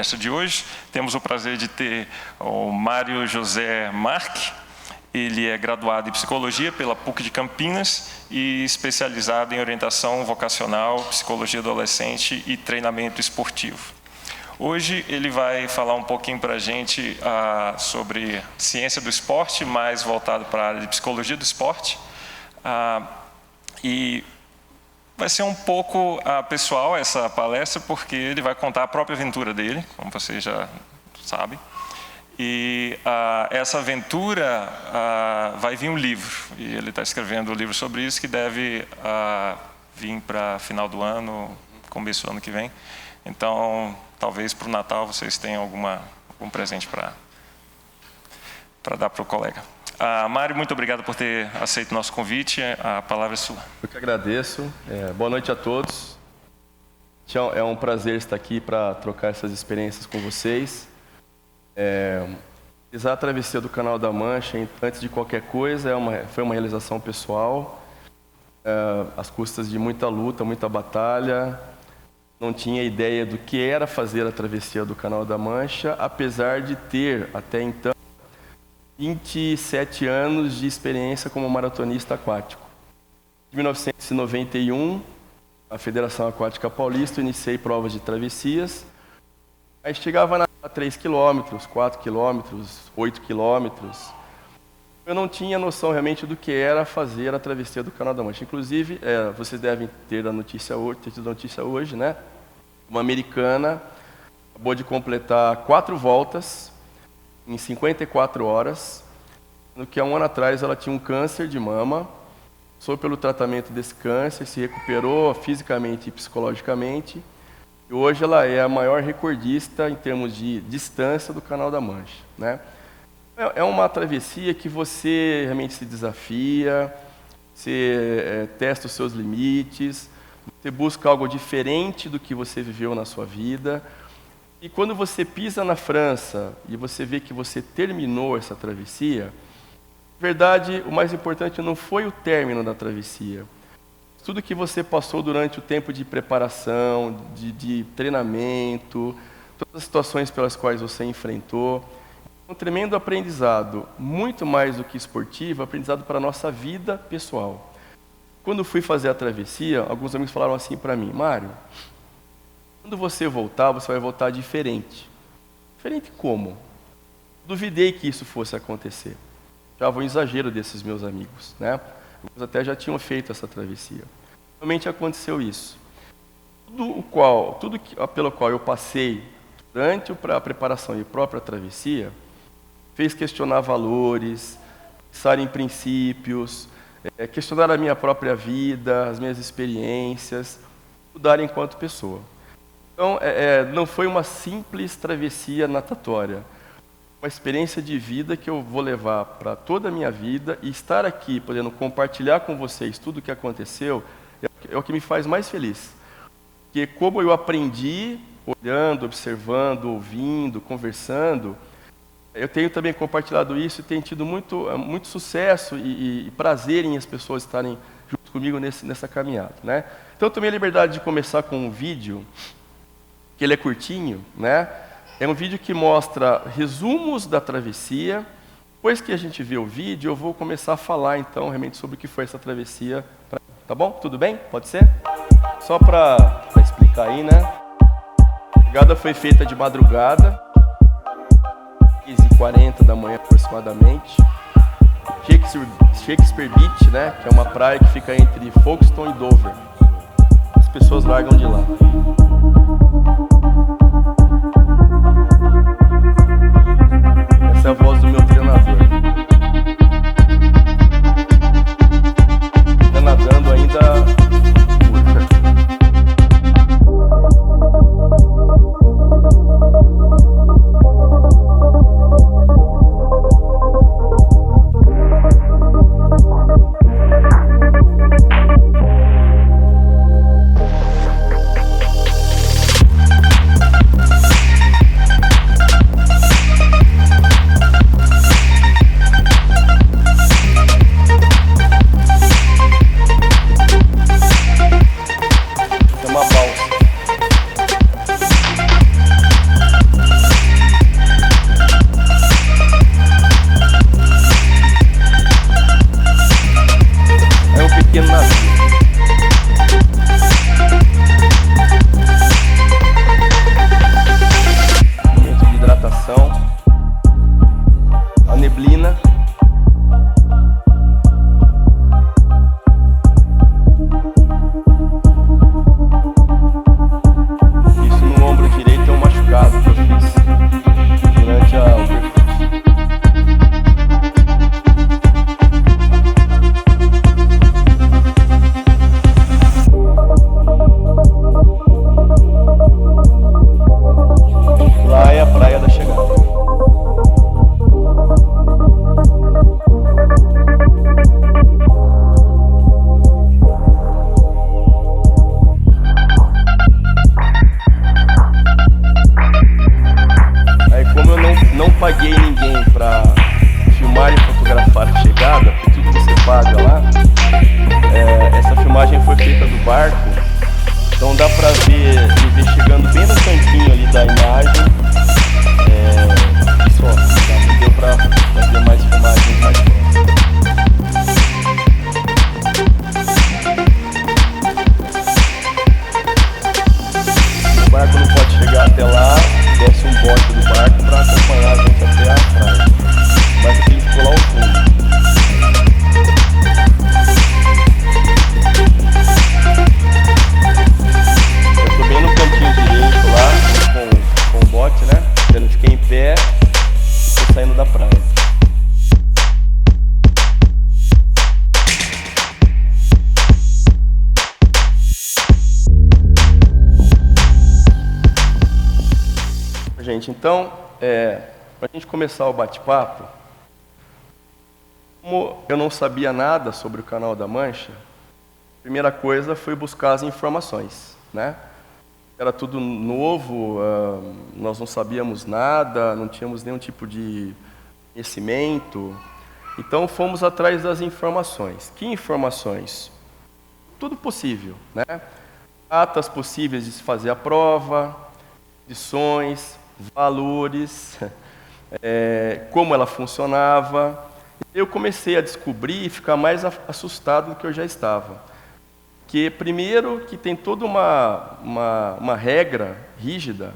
palestra de hoje. Temos o prazer de ter o Mário José Marque. Ele é graduado em Psicologia pela PUC de Campinas e especializado em orientação vocacional, psicologia adolescente e treinamento esportivo. Hoje ele vai falar um pouquinho para a gente sobre ciência do esporte, mais voltado para a área de psicologia do esporte. E vai ser um pouco pessoal essa palestra, porque ele vai contar a própria aventura dele, como vocês já sabem. E essa aventura vai vir um livro, e ele está escrevendo um livro sobre isso, que deve vir para final do ano, começo do ano que vem. Então, talvez para o Natal vocês tenham algum presente para dar para o colega. Mário, muito obrigado por ter aceito o nosso convite. A palavra é sua. Eu que agradeço. Boa noite a todos. É um prazer estar aqui para trocar essas experiências com vocês. Fiz a travessia do Canal da Mancha, antes de qualquer coisa, foi uma realização pessoal, às custas de muita luta, muita batalha. Não tinha ideia do que era fazer a travessia do Canal da Mancha, apesar de ter, até então, 27 anos de experiência como maratonista aquático. Em 1991, a Federação Aquática Paulista, eu iniciei provas de travessias. Aí chegava a 3 quilômetros, 4 quilômetros, 8 quilômetros. Eu não tinha noção realmente do que era fazer a travessia do Canal da Mancha. Inclusive, vocês devem ter tido a notícia hoje, né? Uma americana acabou de completar 4 voltas em 54 horas, no que há um ano atrás ela tinha um câncer de mama, passou pelo tratamento desse câncer, se recuperou fisicamente e psicologicamente, e hoje ela é a maior recordista em termos de distância do Canal da Mancha, né? É uma travessia que você realmente se desafia, você testa os seus limites, você busca algo diferente do que você viveu na sua vida. E quando você pisa na França e você vê que você terminou essa travessia, na verdade, o mais importante não foi o término da travessia. Tudo que você passou durante o tempo de preparação, de treinamento, todas as situações pelas quais você enfrentou. Um tremendo aprendizado, muito mais do que esportivo, aprendizado para a nossa vida pessoal. Quando fui fazer a travessia, alguns amigos falaram assim para mim: Mário, quando você voltar, você vai voltar diferente. Diferente como? Duvidei que isso fosse acontecer. Já um exagero desses meus amigos, né? Alguns até já tinham feito essa travessia. Realmente aconteceu isso. Tudo pelo qual eu passei durante a preparação e a própria travessia, fez questionar valores, pensar em princípios, questionar a minha própria vida, as minhas experiências, mudar enquanto pessoa. Então, não foi uma simples travessia natatória, uma experiência de vida que eu vou levar para toda a minha vida, e estar aqui, podendo compartilhar com vocês tudo o que aconteceu, é o que me faz mais feliz. Porque como eu aprendi, olhando, observando, ouvindo, conversando, eu tenho também compartilhado isso e tenho tido muito sucesso e prazer em as pessoas estarem junto comigo nessa caminhada, né? Então eu tomei a liberdade de começar com um vídeo, que ele é curtinho, né? É um vídeo que mostra resumos da travessia. Depois que a gente vê o vídeo, eu vou começar a falar então realmente sobre o que foi essa travessia. Tá bom? Tudo bem? Pode ser? Só para explicar aí, né? A chegada foi feita de madrugada, 15h40 da manhã aproximadamente. Shakespeare Beach, né? Que é uma praia que fica entre Folkestone e Dover. As pessoas largam de lá. Essa é a voz do meu treinador. Tá nadando ainda curta. pequeno navio. Momento de hidratação. A neblina. Isso no ombro direito é um machucado que eu fiz durante o percurso. Lá é a praia da chegada. Aí, como eu não paguei ninguém para filmar e fotografar a chegada, porque tudo você paga lá, essa filmagem foi feita do barco, então dá para ver ele chegando bem no cantinho ali da imagem. Isso, ó, não deu para fazer mais filmagens mais próximas. O barco não pode chegar até lá, desce um bote do barco para acompanhar a gente até a praia. O barco tem que ficou lá ao fundo. Eu estou bem no cantinho direito lá, com o bote, né? Eu fiquei em pé e estou saindo da praia. Gente, então, para a gente começar o bate-papo, como eu não sabia nada sobre o Canal da Mancha, a primeira coisa foi buscar as informações, né? Era tudo novo, nós não sabíamos nada, não tínhamos nenhum tipo de conhecimento, então fomos atrás das informações. Que informações? Tudo possível, né? Datas possíveis de se fazer a prova, lições, valores, como ela funcionava. Eu comecei a descobrir e ficar mais assustado do que eu já estava. Que primeiro que tem toda uma regra rígida,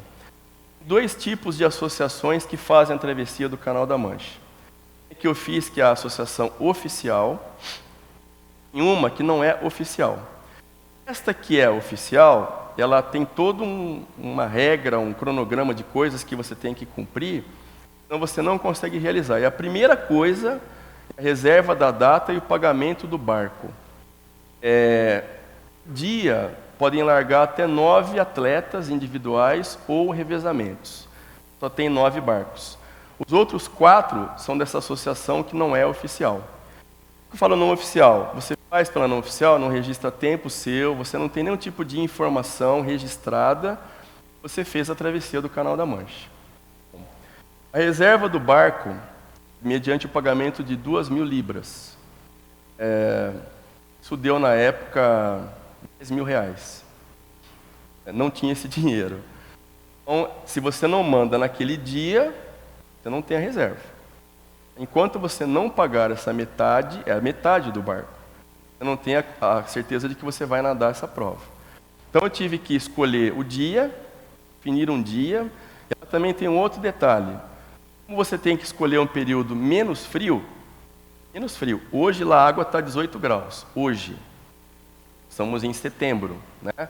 dois tipos de associações que fazem a travessia do Canal da Mancha. Que eu fiz, que é a associação oficial, e uma que não é oficial. Esta que é oficial, ela tem toda uma regra, um cronograma de coisas que você tem que cumprir, senão você não consegue realizar. E a primeira coisa é a reserva da data e o pagamento do barco. Dia, podem largar até 9 atletas individuais ou revezamentos. Só tem 9 barcos. Os outros 4 são dessa associação que não é oficial. Eu falo não oficial, você faz pela não oficial, não registra tempo seu, você não tem nenhum tipo de informação registrada, você fez a travessia do Canal da Mancha. A reserva do barco, mediante o pagamento de 2.000 libras, isso deu na época R$10.000. Não tinha esse dinheiro. Então, se você não manda naquele dia, você não tem a reserva. Enquanto você não pagar essa metade, é a metade do barco, você não tem a certeza de que você vai nadar essa prova. Então eu tive que escolher o dia, definir um dia. E ela também tem um outro detalhe. Como você tem que escolher um período menos frio, hoje lá a água está 18 graus, hoje. Estamos em setembro, né?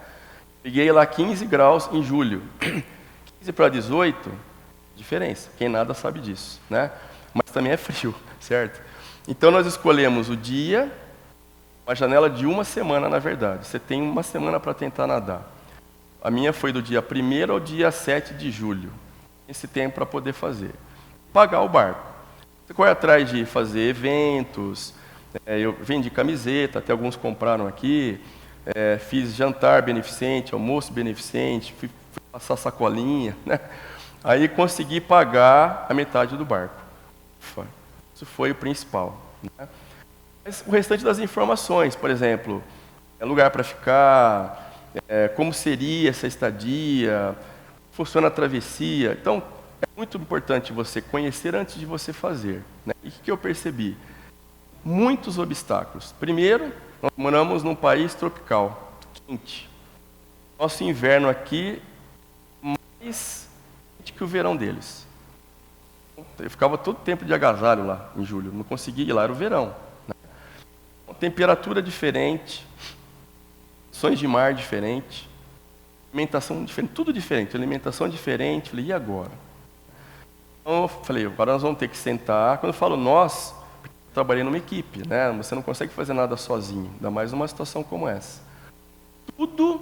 Peguei lá 15 graus em julho. 15 para 18, diferença. Quem nada sabe disso, né? Mas também é frio, certo? Então nós escolhemos o dia, uma janela de uma semana, na verdade. Você tem uma semana para tentar nadar. A minha foi do dia 1º ao dia 7 de julho. Esse tempo para poder fazer. Pagar o barco. Você corre atrás de fazer eventos, eu vendi camiseta, até alguns compraram aqui, fiz jantar beneficente, almoço beneficente, fui passar sacolinha, né? Aí consegui pagar a metade do barco. Isso foi o principal, né? Mas o restante das informações, por exemplo, lugar para ficar, como seria essa estadia, funciona a travessia. Então, é muito importante você conhecer antes de você fazer, né? E o que eu percebi? Muitos obstáculos. Primeiro, Nós moramos num país tropical, quente. Nosso inverno aqui é mais quente que o verão deles. Eu ficava todo tempo de agasalho lá em julho, não conseguia ir lá, era o verão. Né? Temperatura diferente, condições de mar diferente, alimentação diferente, tudo diferente, alimentação diferente. Falei, e agora? Então eu falei, agora nós vamos ter que sentar. Quando eu falo nós, eu trabalhei numa equipe, né? Você não consegue fazer nada sozinho, ainda mais numa situação como essa. Tudo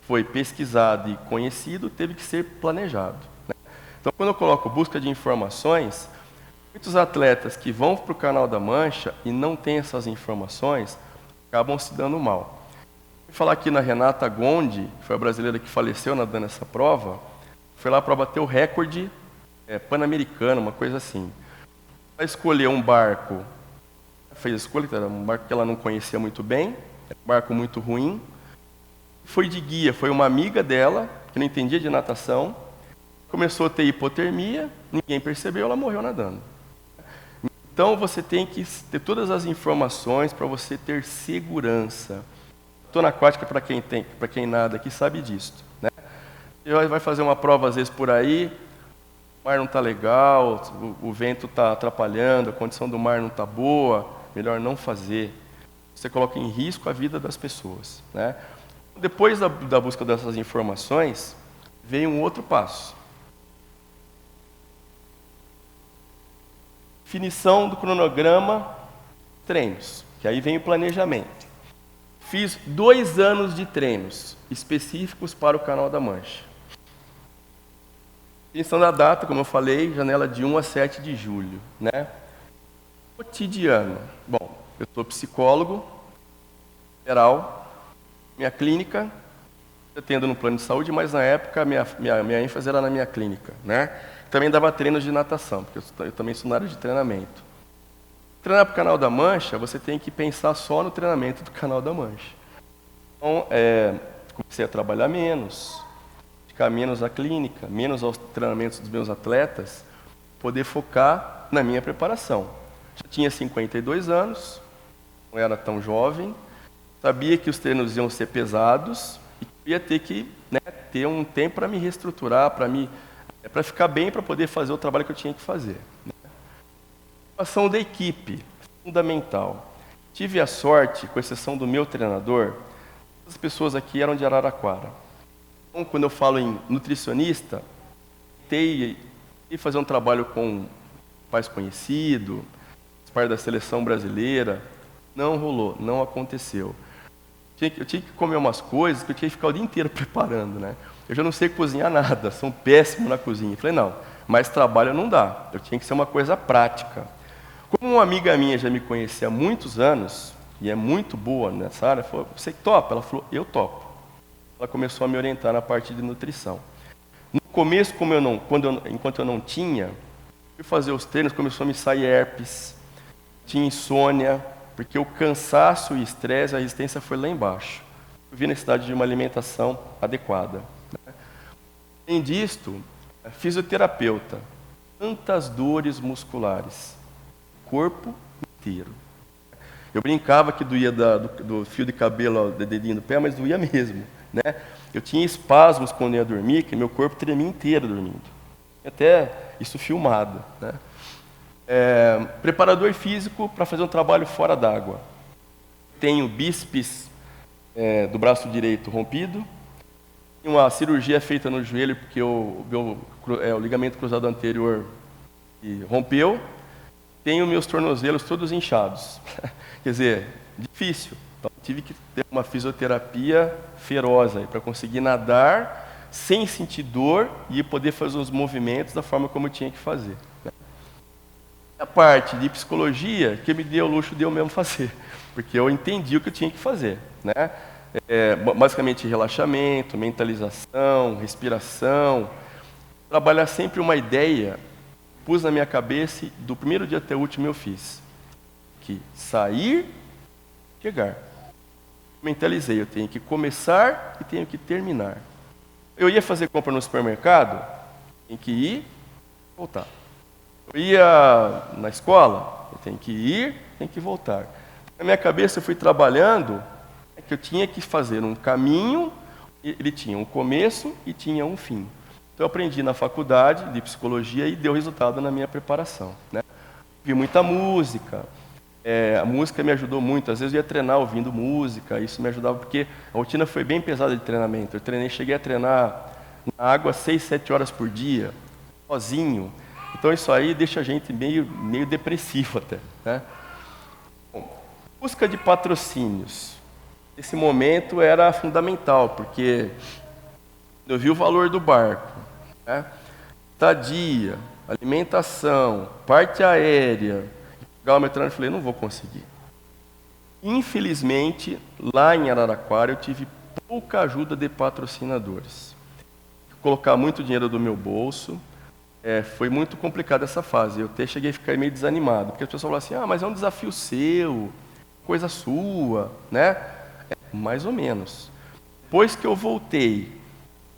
foi pesquisado e conhecido, teve que ser planejado. Né? Então, quando eu coloco busca de informações, muitos atletas que vão para o Canal da Mancha e não têm essas informações, acabam se dando mal. Vou falar aqui na Renata Gondi, que foi a brasileira que faleceu nadando essa prova, foi lá para bater o recorde pan-americano, uma coisa assim. Ela escolheu um barco, fez a escolha, era um barco que ela não conhecia muito bem, era um barco muito ruim. Foi de guia, foi uma amiga dela, que não entendia de natação, começou a ter hipotermia, ninguém percebeu, ela morreu nadando. Então você tem que ter todas as informações para você ter segurança. Tona aquática, para quem nada aqui, sabe disso. Né? Você vai fazer uma prova às vezes por aí, o mar não está legal, o vento está atrapalhando, a condição do mar não está boa, melhor não fazer. Você coloca em risco a vida das pessoas. Né? Depois da busca dessas informações, veio um outro passo. Definição do cronograma, treinos, que aí vem o planejamento. Fiz 2 anos de treinos específicos para o Canal da Mancha. Definição da data, como eu falei, janela de 1 a 7 de julho. Né? Cotidiano. Bom, eu sou psicólogo, geral, minha clínica, eu atendo no plano de saúde, mas na época minha ênfase era na minha clínica. Né? Também dava treinos de natação, porque eu também sou na área de treinamento. Treinar para o Canal da Mancha, você tem que pensar só no treinamento do Canal da Mancha. Então, comecei a trabalhar menos, ficar menos à clínica, menos aos treinamentos dos meus atletas, poder focar na minha preparação. Já tinha 52 anos, não era tão jovem, sabia que os treinos iam ser pesados e ia ter que ter um tempo para me reestruturar, para ficar bem, para poder fazer o trabalho que eu tinha que fazer. A ação da equipe, fundamental. Tive a sorte, com exceção do meu treinador, as pessoas aqui eram de Araraquara. Então, quando eu falo em nutricionista, tentei fazer um trabalho com um pais conhecido, parte da seleção brasileira, não rolou, não aconteceu. Eu tinha que comer umas coisas que eu tinha que ficar o dia inteiro preparando, né? Eu já não sei cozinhar nada, sou péssimo na cozinha. Falei, não, mais trabalho não dá, eu tinha que ser uma coisa prática. Como uma amiga minha já me conhecia há muitos anos, e é muito boa nessa área, falou, você topa? Ela falou, eu topo. Ela começou a me orientar na parte de nutrição. No começo, enquanto eu não tinha, fui fazer os treinos, começou a me sair herpes, tinha insônia, porque o cansaço e o estresse, a resistência foi lá embaixo. Eu vi a necessidade de uma alimentação adequada. Além disto, fisioterapeuta, tantas dores musculares, corpo inteiro. Eu brincava que doía do fio de cabelo do dedinho do pé, mas doía mesmo. Né? Eu tinha espasmos quando ia dormir, que meu corpo tremia inteiro dormindo. Até isso filmado. Né? Preparador físico para fazer um trabalho fora d'água. Tenho bíceps do braço direito rompido, uma cirurgia feita no joelho porque o ligamento cruzado anterior rompeu, tenho meus tornozelos todos inchados. Quer dizer, difícil. Então, tive que ter uma fisioterapia feroz para conseguir nadar sem sentir dor e poder fazer os movimentos da forma como eu tinha que fazer. A parte de psicologia, que me deu o luxo de eu mesmo fazer, porque eu entendi o que eu tinha que fazer. Né? Basicamente relaxamento, mentalização, respiração, trabalhar sempre uma ideia, pus na minha cabeça, do primeiro dia até o último eu fiz, que sair, chegar. Mentalizei, eu tenho que começar e tenho que terminar. Eu ia fazer compra no supermercado, tenho que ir, voltar. Eu ia na escola, eu tenho que ir, tenho que voltar. Na minha cabeça eu fui trabalhando que eu tinha que fazer um caminho, ele tinha um começo e tinha um fim. Então eu aprendi na faculdade de psicologia e deu resultado na minha preparação, né? Vi muita música, a música me ajudou muito. Às vezes eu ia treinar ouvindo música, isso me ajudava porque a rotina foi bem pesada de treinamento. Cheguei a treinar na água 6, 7 horas por dia, sozinho. Então isso aí deixa a gente meio depressivo até, né? Bom, busca de patrocínios. Esse momento era fundamental, porque eu vi o valor do barco, né? Estadia, alimentação, parte aérea. Pegar o metrô e falei, não vou conseguir. Infelizmente, lá em Araraquara, eu tive pouca ajuda de patrocinadores. Colocar muito dinheiro do meu bolso, foi muito complicado essa fase. Eu até cheguei a ficar meio desanimado, porque as pessoas falavam assim, mas é um desafio seu, coisa sua, né? Mais ou menos. Depois que eu voltei,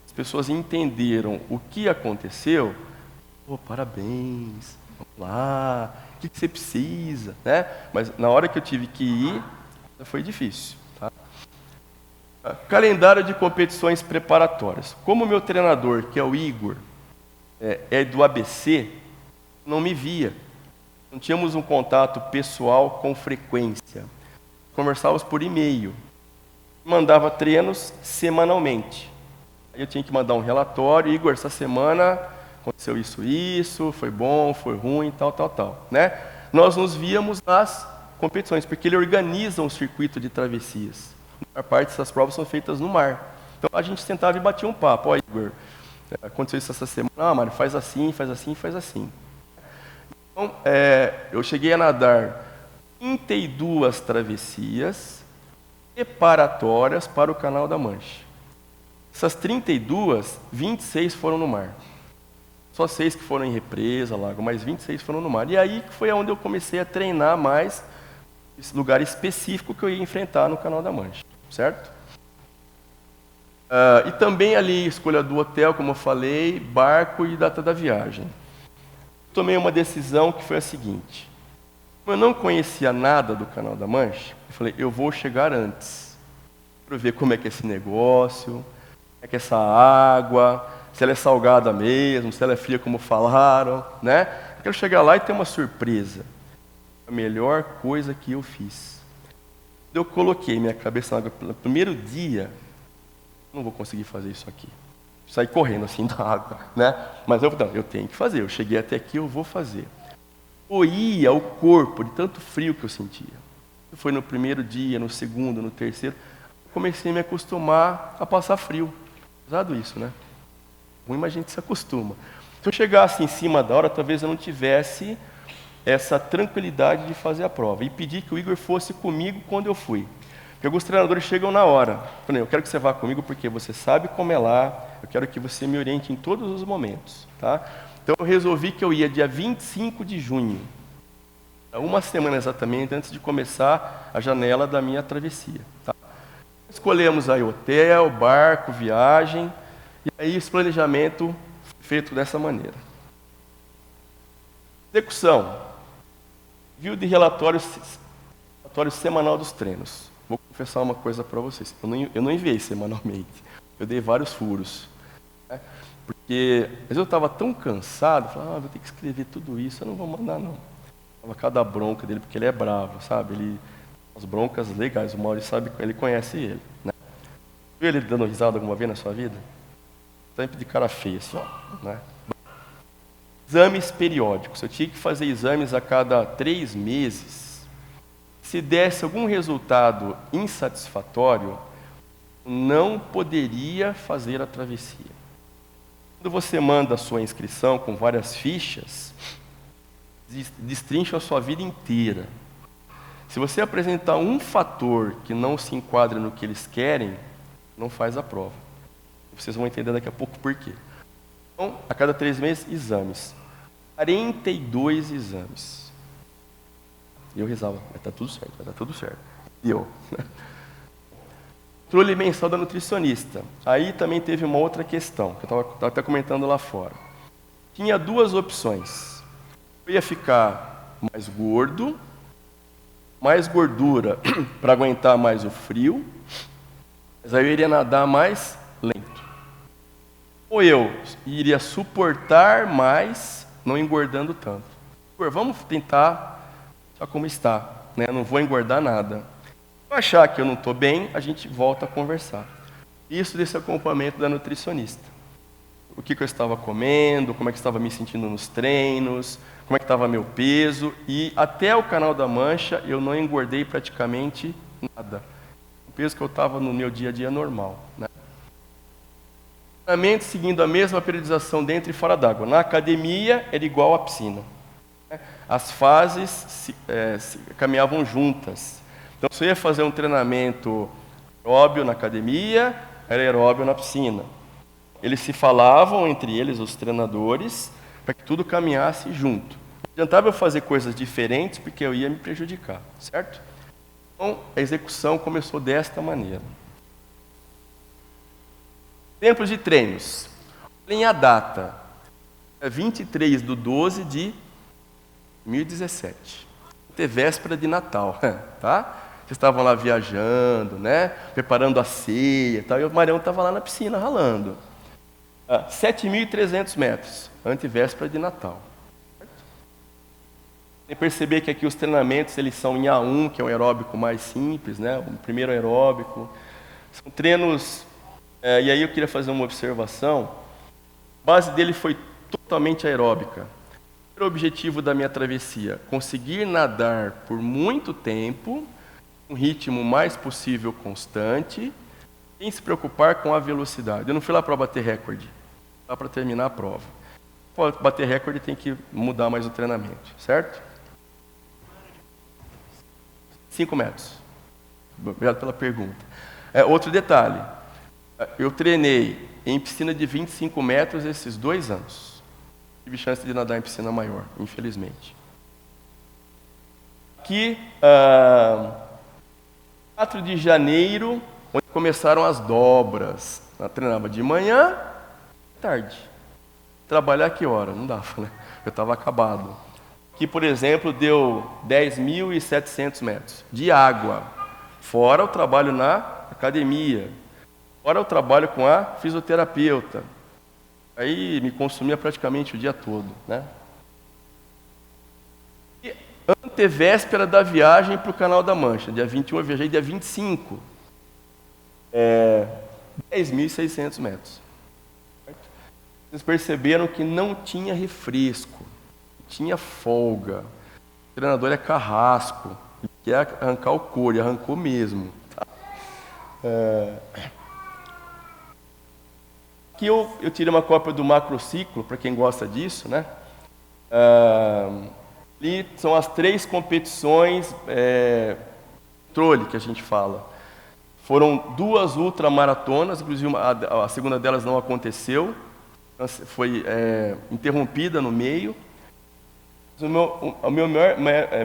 as pessoas entenderam o que aconteceu. Parabéns, vamos lá, o que você precisa, né? Mas na hora que eu tive que ir, foi difícil. Tá? Calendário de competições preparatórias. Como o meu treinador, que é o Igor, é do ABC, não me via. Não tínhamos um contato pessoal com frequência. Conversávamos por e-mail. Mandava treinos semanalmente. Aí eu tinha que mandar um relatório, Igor, essa semana aconteceu isso, foi bom, foi ruim, tal, né? Nós nos víamos nas competições, porque ele organiza um circuito de travessias. A parte dessas provas são feitas no mar. Então a gente sentava e batia um papo. Ó, Igor, aconteceu isso essa semana, Mário, faz assim, faz assim, faz assim. Então, eu cheguei a nadar 32 travessias preparatórias para o Canal da Mancha. Essas 32, 26 foram no mar. Só 6 que foram em represa, lago, mas 26 foram no mar. E aí foi onde eu comecei a treinar mais esse lugar específico que eu ia enfrentar no Canal da Mancha, certo? E também ali, escolha do hotel, como eu falei, barco e data da viagem. Tomei uma decisão que foi a seguinte. Como eu não conhecia nada do Canal da Mancha, eu falei, eu vou chegar antes, para ver como é que é esse negócio, como é que é essa água, se ela é salgada mesmo, se ela é fria como falaram, né? Eu quero chegar lá e ter uma surpresa. A melhor coisa que eu fiz. Eu coloquei minha cabeça na água no primeiro dia, não vou conseguir fazer isso aqui. Saí correndo assim da água, né? Mas eu tenho que fazer, eu cheguei até aqui, eu vou fazer. Doía o corpo de tanto frio que eu sentia. Foi no primeiro dia, no segundo, no terceiro, eu comecei a me acostumar a passar frio. Usado isso, né? Ruim, mas a gente se acostuma. Se eu chegasse em cima da hora, talvez eu não tivesse essa tranquilidade de fazer a prova. E pedi que o Igor fosse comigo quando eu fui. Porque alguns treinadores chegam na hora. Falei, eu quero que você vá comigo porque você sabe como é lá, eu quero que você me oriente em todos os momentos. Tá? Então eu resolvi que eu ia dia 25 de junho. Uma semana exatamente antes de começar a janela da minha travessia. Tá? Escolhemos aí hotel, barco, viagem. E aí esse planejamento foi feito dessa maneira. Execução. Envio de relatório semanal dos treinos. Vou confessar uma coisa para vocês. Eu não enviei semanalmente. Eu dei vários furos. Né? Porque às vezes eu estava tão cansado, falava, vou ter que escrever tudo isso, eu não vou mandar não. Tava cada bronca dele, porque ele é bravo, sabe? As broncas legais, o Maurício sabe, ele conhece ele. Né? Viu ele dando risada alguma vez na sua vida? Sempre de cara feia, assim, ó, né? Exames periódicos. Eu tinha que fazer exames a cada 3 meses. Se desse algum resultado insatisfatório, não poderia fazer a travessia. Quando você manda a sua inscrição com várias fichas, destrincha a sua vida inteira. Se você apresentar um fator que não se enquadra no que eles querem, não faz a prova. Vocês vão entender daqui a pouco por quê. Então, a cada 3 meses, exames. 42 exames. E eu rezava, vai dar tudo certo, vai dar tudo certo. E eu. Controle mensal da nutricionista. Aí também teve uma outra questão, que eu estava até comentando lá fora. Tinha 2 opções. Eu ia ficar mais gordo, mais gordura para aguentar mais o frio, mas aí eu iria nadar mais lento. Ou eu iria suportar mais, não engordando tanto. Vamos tentar só como está, né? Não vou engordar nada. Se eu achar que eu não estou bem, a gente volta a conversar. Isso desse acompanhamento da nutricionista. O que eu estava comendo, como é que estava me sentindo nos treinos, como é que estava meu peso. E até o Canal da Mancha eu não engordei praticamente nada. O peso que eu estava no meu dia a dia normal, né? Treinamento seguindo a mesma periodização dentro e fora d'água. Na academia era igual à piscina. As fases caminhavam juntas. Então, se eu ia fazer um treinamento aeróbio na academia, era aeróbio na piscina. Eles se falavam entre eles, os treinadores, para que tudo caminhasse junto. Não adiantava eu fazer coisas diferentes, porque eu ia me prejudicar, certo? Então, a execução começou desta maneira. Tempos de treinos. Olhem a data. É 23/12 de 2017. Véspera de Natal, tá? Vocês estavam lá viajando, né? Preparando a ceia e tal, e o Marião estava lá na piscina ralando. 7.300 metros, antevéspera de Natal. Tem que perceber que aqui os treinamentos eles são em A1, que é um aeróbico mais simples, né? O primeiro aeróbico. São treinos. E aí eu queria fazer uma observação. A base dele foi totalmente aeróbica. O objetivo da minha travessia: conseguir nadar por muito tempo, um ritmo mais possível constante, sem se preocupar com a velocidade. Eu não fui lá para bater recorde, fui lá para terminar a prova. Para bater recorde tem que mudar mais o treinamento, certo? 5 metros. Obrigado pela pergunta. Outro detalhe, eu treinei em piscina de 25 metros esses 2 anos. Tive chance de nadar em piscina maior, infelizmente. Aqui, 4 de janeiro, onde começaram as dobras. Eu treinava de manhã, tarde. Trabalhar que hora? Não dava, né? Eu estava acabado. Aqui, por exemplo, deu 10.700 metros de água. Fora o trabalho na academia. Fora o trabalho com a fisioterapeuta. Aí me consumia praticamente o dia todo, né? E antevéspera da viagem para o Canal da Mancha. Dia 21 eu viajei, dia 25. 10.600 metros. Vocês perceberam que não tinha refresco, tinha folga. O treinador é carrasco, ele quer arrancar o couro, e arrancou mesmo. Tá? Aqui eu tirei uma cópia do macrociclo, para quem gosta disso, né? Ali são as 3 competições controle que a gente fala. Foram 2 ultramaratonas, inclusive a segunda delas não aconteceu, foi interrompida no meio. O meu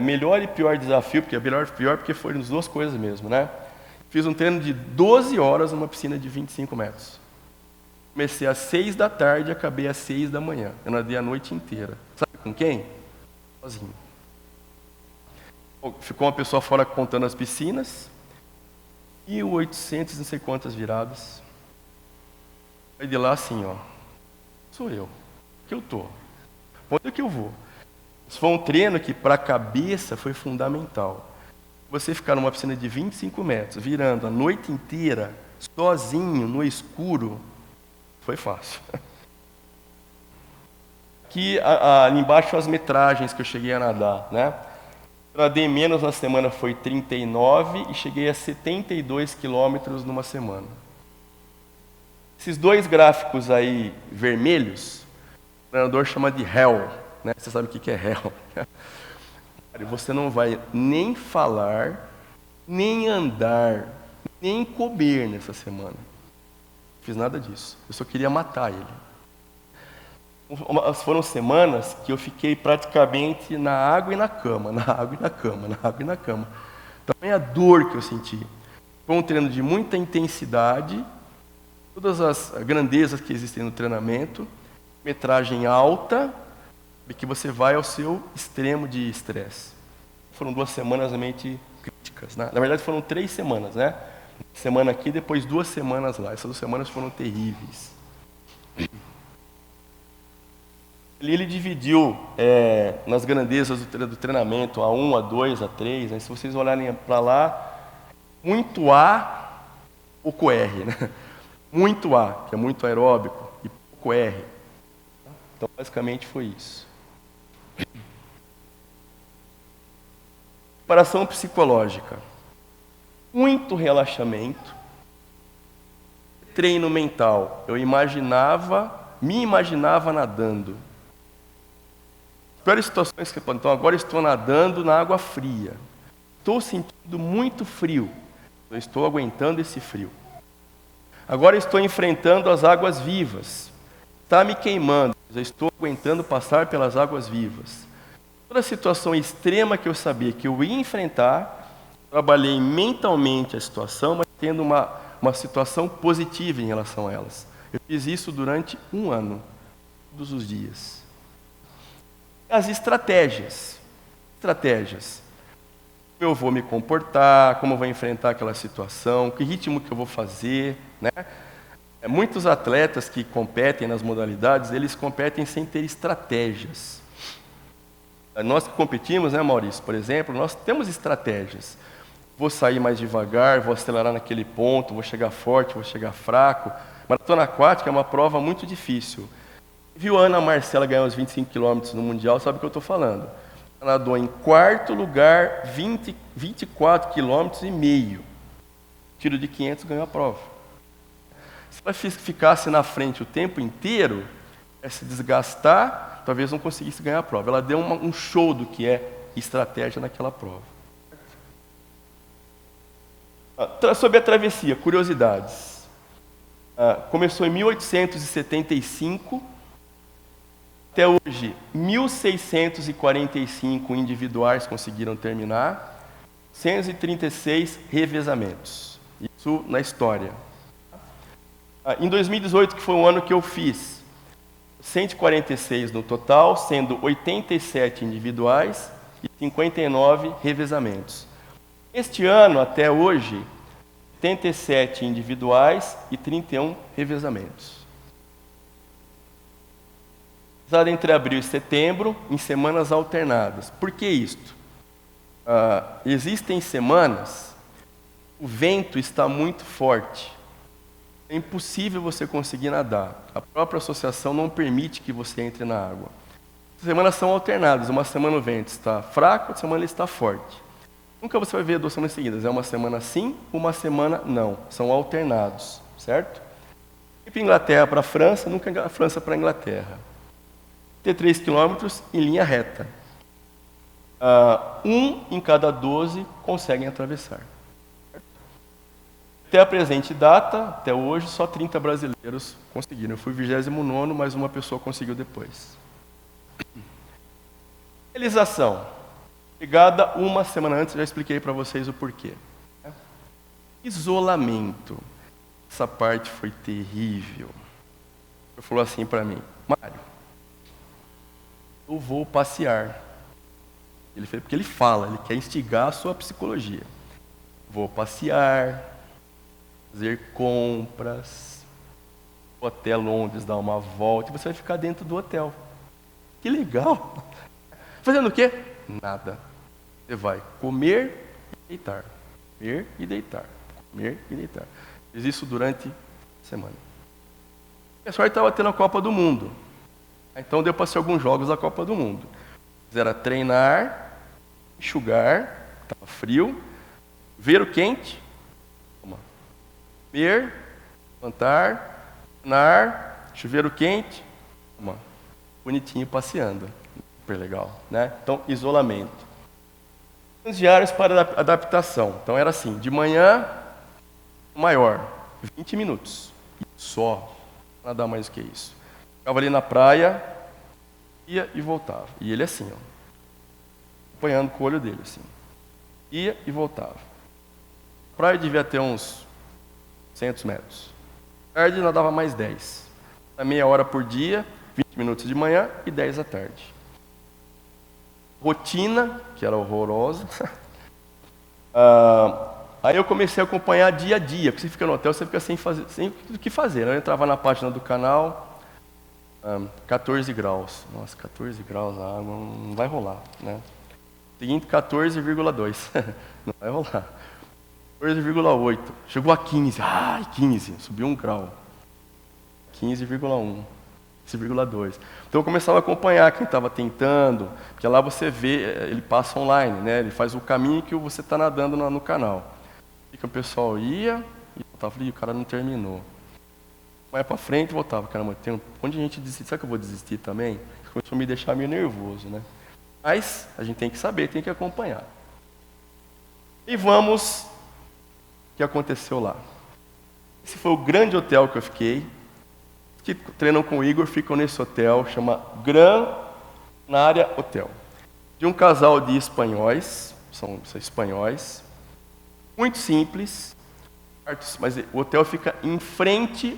melhor e pior desafio, porque é melhor e pior porque foram as 2 coisas mesmo, né? Fiz um treino de 12 horas numa piscina de 25 metros. Comecei às 6 da tarde e acabei às 6 da manhã. Eu nadei a noite inteira. Sabe com quem? Sozinho. Ficou uma pessoa fora contando as piscinas. E 800 não sei quantas viradas. Aí de lá assim, ó. Sou eu. Que eu tô. Onde é que eu vou? Isso foi um treino que para a cabeça foi fundamental. Você ficar numa piscina de 25 metros, virando a noite inteira, sozinho, no escuro, foi fácil. Aqui ali embaixo as metragens que eu cheguei a nadar, né? Nadei menos na semana foi 39 e cheguei a 72 quilômetros numa semana. Esses 2 gráficos aí vermelhos, o treinador chama de hell, né? Você sabe o que é hell? Você não vai nem falar, nem andar, nem comer nessa semana. Não fiz nada disso. Eu só queria matar ele. Foram semanas que eu fiquei praticamente na água e na cama, na água e na cama, na água e na cama. Também a dor que eu senti. Foi um treino de muita intensidade, todas as grandezas que existem no treinamento, metragem alta, e que você vai ao seu extremo de estresse. Foram 2 semanas realmente críticas, né? Na verdade foram 3 semanas, né? Uma semana aqui, depois 2 semanas lá. Essas 2 semanas foram terríveis. Ele dividiu nas grandezas do treinamento, A1, A2, A3, né? Se vocês olharem para lá, muito A, pouco R, né? Muito A, que é muito aeróbico, e pouco R. Então, basicamente, foi isso. Preparação psicológica. Muito relaxamento. Treino mental. Eu me imaginava nadando. Piores situações que então agora estou nadando na água fria. Estou sentindo muito frio. Eu estou aguentando esse frio. Agora estou enfrentando as águas vivas. Está me queimando. Eu estou aguentando passar pelas águas vivas. Toda situação extrema que eu sabia que eu ia enfrentar, trabalhei mentalmente a situação, mas tendo uma situação positiva em relação a elas. Eu fiz isso durante 1 ano, todos os dias. As estratégias. Como eu vou me comportar, como eu vou enfrentar aquela situação, que ritmo que eu vou fazer, né? Muitos atletas que competem nas modalidades, eles competem sem ter estratégias. Nós que competimos, né, Maurício, por exemplo, nós temos estratégias. Vou sair mais devagar, vou acelerar naquele ponto, vou chegar forte, vou chegar fraco. Maratona aquática é uma prova muito difícil. Viu a Ana Marcela ganhar os 25 quilômetros no Mundial, sabe o que eu estou falando. Ela nadou em 4º lugar, 24 quilômetros e meio. Tiro de 500, ganhou a prova. Se ela ficasse na frente o tempo inteiro, ia se desgastar, talvez não conseguisse ganhar a prova. Ela deu um show do que é estratégia naquela prova. Sobre a travessia, curiosidades. Começou em 1875, até hoje 1.645 individuais conseguiram terminar, 136 revezamentos. Isso na história. Em 2018, que foi o ano que eu fiz, 146 no total, sendo 87 individuais e 59 revezamentos. Este ano, até hoje, 77 individuais e 31 revezamentos. Realizado entre abril e setembro, em semanas alternadas. Por que isto? Existem semanas, o vento está muito forte. É impossível você conseguir nadar. A própria associação não permite que você entre na água. As semanas são alternadas. Uma semana o vento está fraco, outra semana ele está forte. Nunca você vai ver 2 semanas seguidas. É uma semana sim, uma semana não. São alternados, certo? E para a Inglaterra para a França, nunca a França para a Inglaterra. 33 quilômetros em linha reta. 1 em cada 12 conseguem atravessar. Até a presente data, até hoje, só 30 brasileiros conseguiram. Eu fui 29º, mas uma pessoa conseguiu depois. Realização. Chegada 1 semana antes, já expliquei para vocês o porquê. Isolamento. Essa parte foi terrível. Ele falou assim para mim: Mário, eu vou passear. Porque ele fala, ele quer instigar a sua psicologia. Vou passear, fazer compras, o hotel Londres, dar uma volta, e você vai ficar dentro do hotel. Que legal! Fazendo o quê? Nada. Você vai comer e deitar. Comer e deitar. Comer e deitar. Fiz isso durante a semana. A sorte estava tendo a Copa do Mundo. Então deu para ser alguns jogos da Copa do Mundo. Era treinar, enxugar, estava frio, ver o quente, comer, levantar, treinar, chuveiro quente, bonitinho passeando. Super legal, né? Então, isolamento. Os diários para adaptação. Então era assim, de manhã, maior, 20 minutos. Só, nada mais do que isso. Ficava ali na praia, ia e voltava. E ele assim, acompanhando com o olho dele, assim. Ia e voltava. A praia devia ter uns 100 metros. Tarde nadava mais 10. Meia hora por dia, 20 minutos de manhã e 10 à tarde. Rotina, que era horrorosa. Aí eu comecei a acompanhar dia a dia, porque você fica no hotel, você fica sem o que fazer. Né? Eu entrava na página do canal, 14 graus. Nossa, 14 graus a água não vai rolar. Né? Seguinte, 14,2. Não vai rolar. 14,8. Chegou a 15. Ai, 15. Subiu 1 grau. 15,1. 15,2. Então eu começava a acompanhar quem estava tentando, porque lá você vê, ele passa online, né? Ele faz o caminho que você está nadando no canal. E que o pessoal ia e voltava, e o cara não terminou. Vai para frente e voltava. Caramba, tem um monte de gente desistir. Será que eu vou desistir também? Começou a me deixar meio nervoso, né? Mas a gente tem que saber, tem que acompanhar. E vamos o que aconteceu lá. Esse foi o grande hotel que eu fiquei. Os que treinam com o Igor ficam nesse hotel, chama Gran Canaria Hotel. De um casal de espanhóis, são espanhóis, muito simples, mas o hotel fica em frente.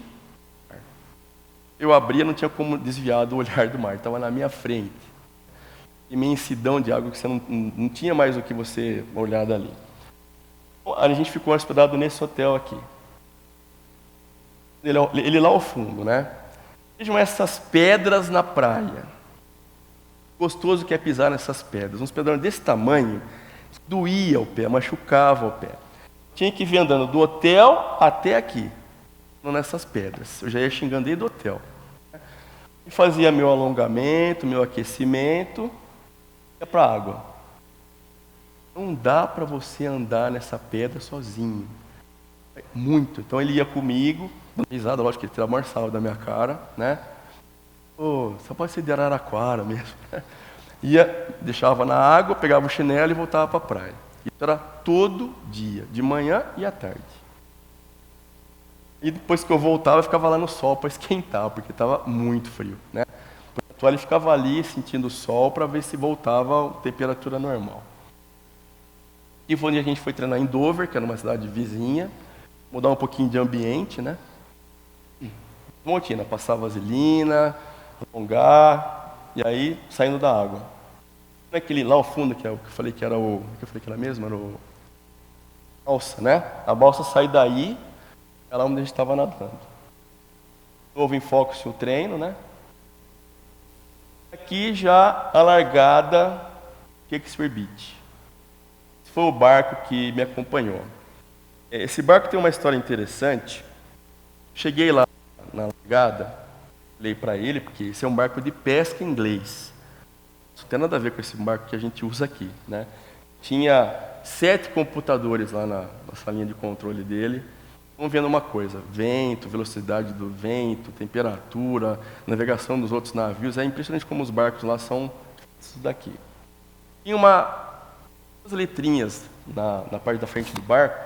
Eu abria, não tinha como desviar do olhar do mar, estava na minha frente. Imensidão de água que você não tinha mais o que você olhar dali. A gente ficou hospedado nesse hotel aqui. Ele lá ao fundo, né? Vejam essas pedras na praia. Gostoso que é pisar nessas pedras. Uns pedrões desse tamanho, doía o pé, machucava o pé. Tinha que vir andando do hotel até aqui, nessas pedras. Eu já ia xingando desde do hotel. E fazia meu alongamento, meu aquecimento, ia para a água. Não dá para você andar nessa pedra sozinho. Muito. Então ele ia comigo, dando risada, lógico que ele tirava a maior sarro da minha cara, né? Só pode ser de Araraquara mesmo. Ia, deixava na água, pegava o chinelo e voltava para a praia. Isso era todo dia, de manhã e à tarde. E depois que eu voltava, eu ficava lá no sol para esquentar, porque estava muito frio, né? A toalha ficava ali sentindo o sol para ver se voltava a temperatura normal. E foi onde a gente foi treinar em Dover, que era uma cidade vizinha, mudar um pouquinho de ambiente, né? Montina, passar vaselina, alongar, e aí saindo da água. Naquele lá ao fundo, que é o que eu falei que era o. Que eu falei que era mesmo? Era o. Balsa, né? A balsa sai daí, é lá onde a gente estava nadando. Novo enfoque o treino, né? Aqui já a largada Shakespeare Beach. Esse foi o barco que me acompanhou. Esse barco tem uma história interessante. Cheguei lá na largada, falei para ele, porque esse é um barco de pesca inglês. Isso não tem nada a ver com esse barco que a gente usa aqui, né? Tinha 7 computadores lá na salinha de controle dele. Vamos vendo uma coisa: vento, velocidade do vento, temperatura, navegação dos outros navios. É impressionante como os barcos lá são esses daqui. Tinha umas letrinhas na parte da frente do barco,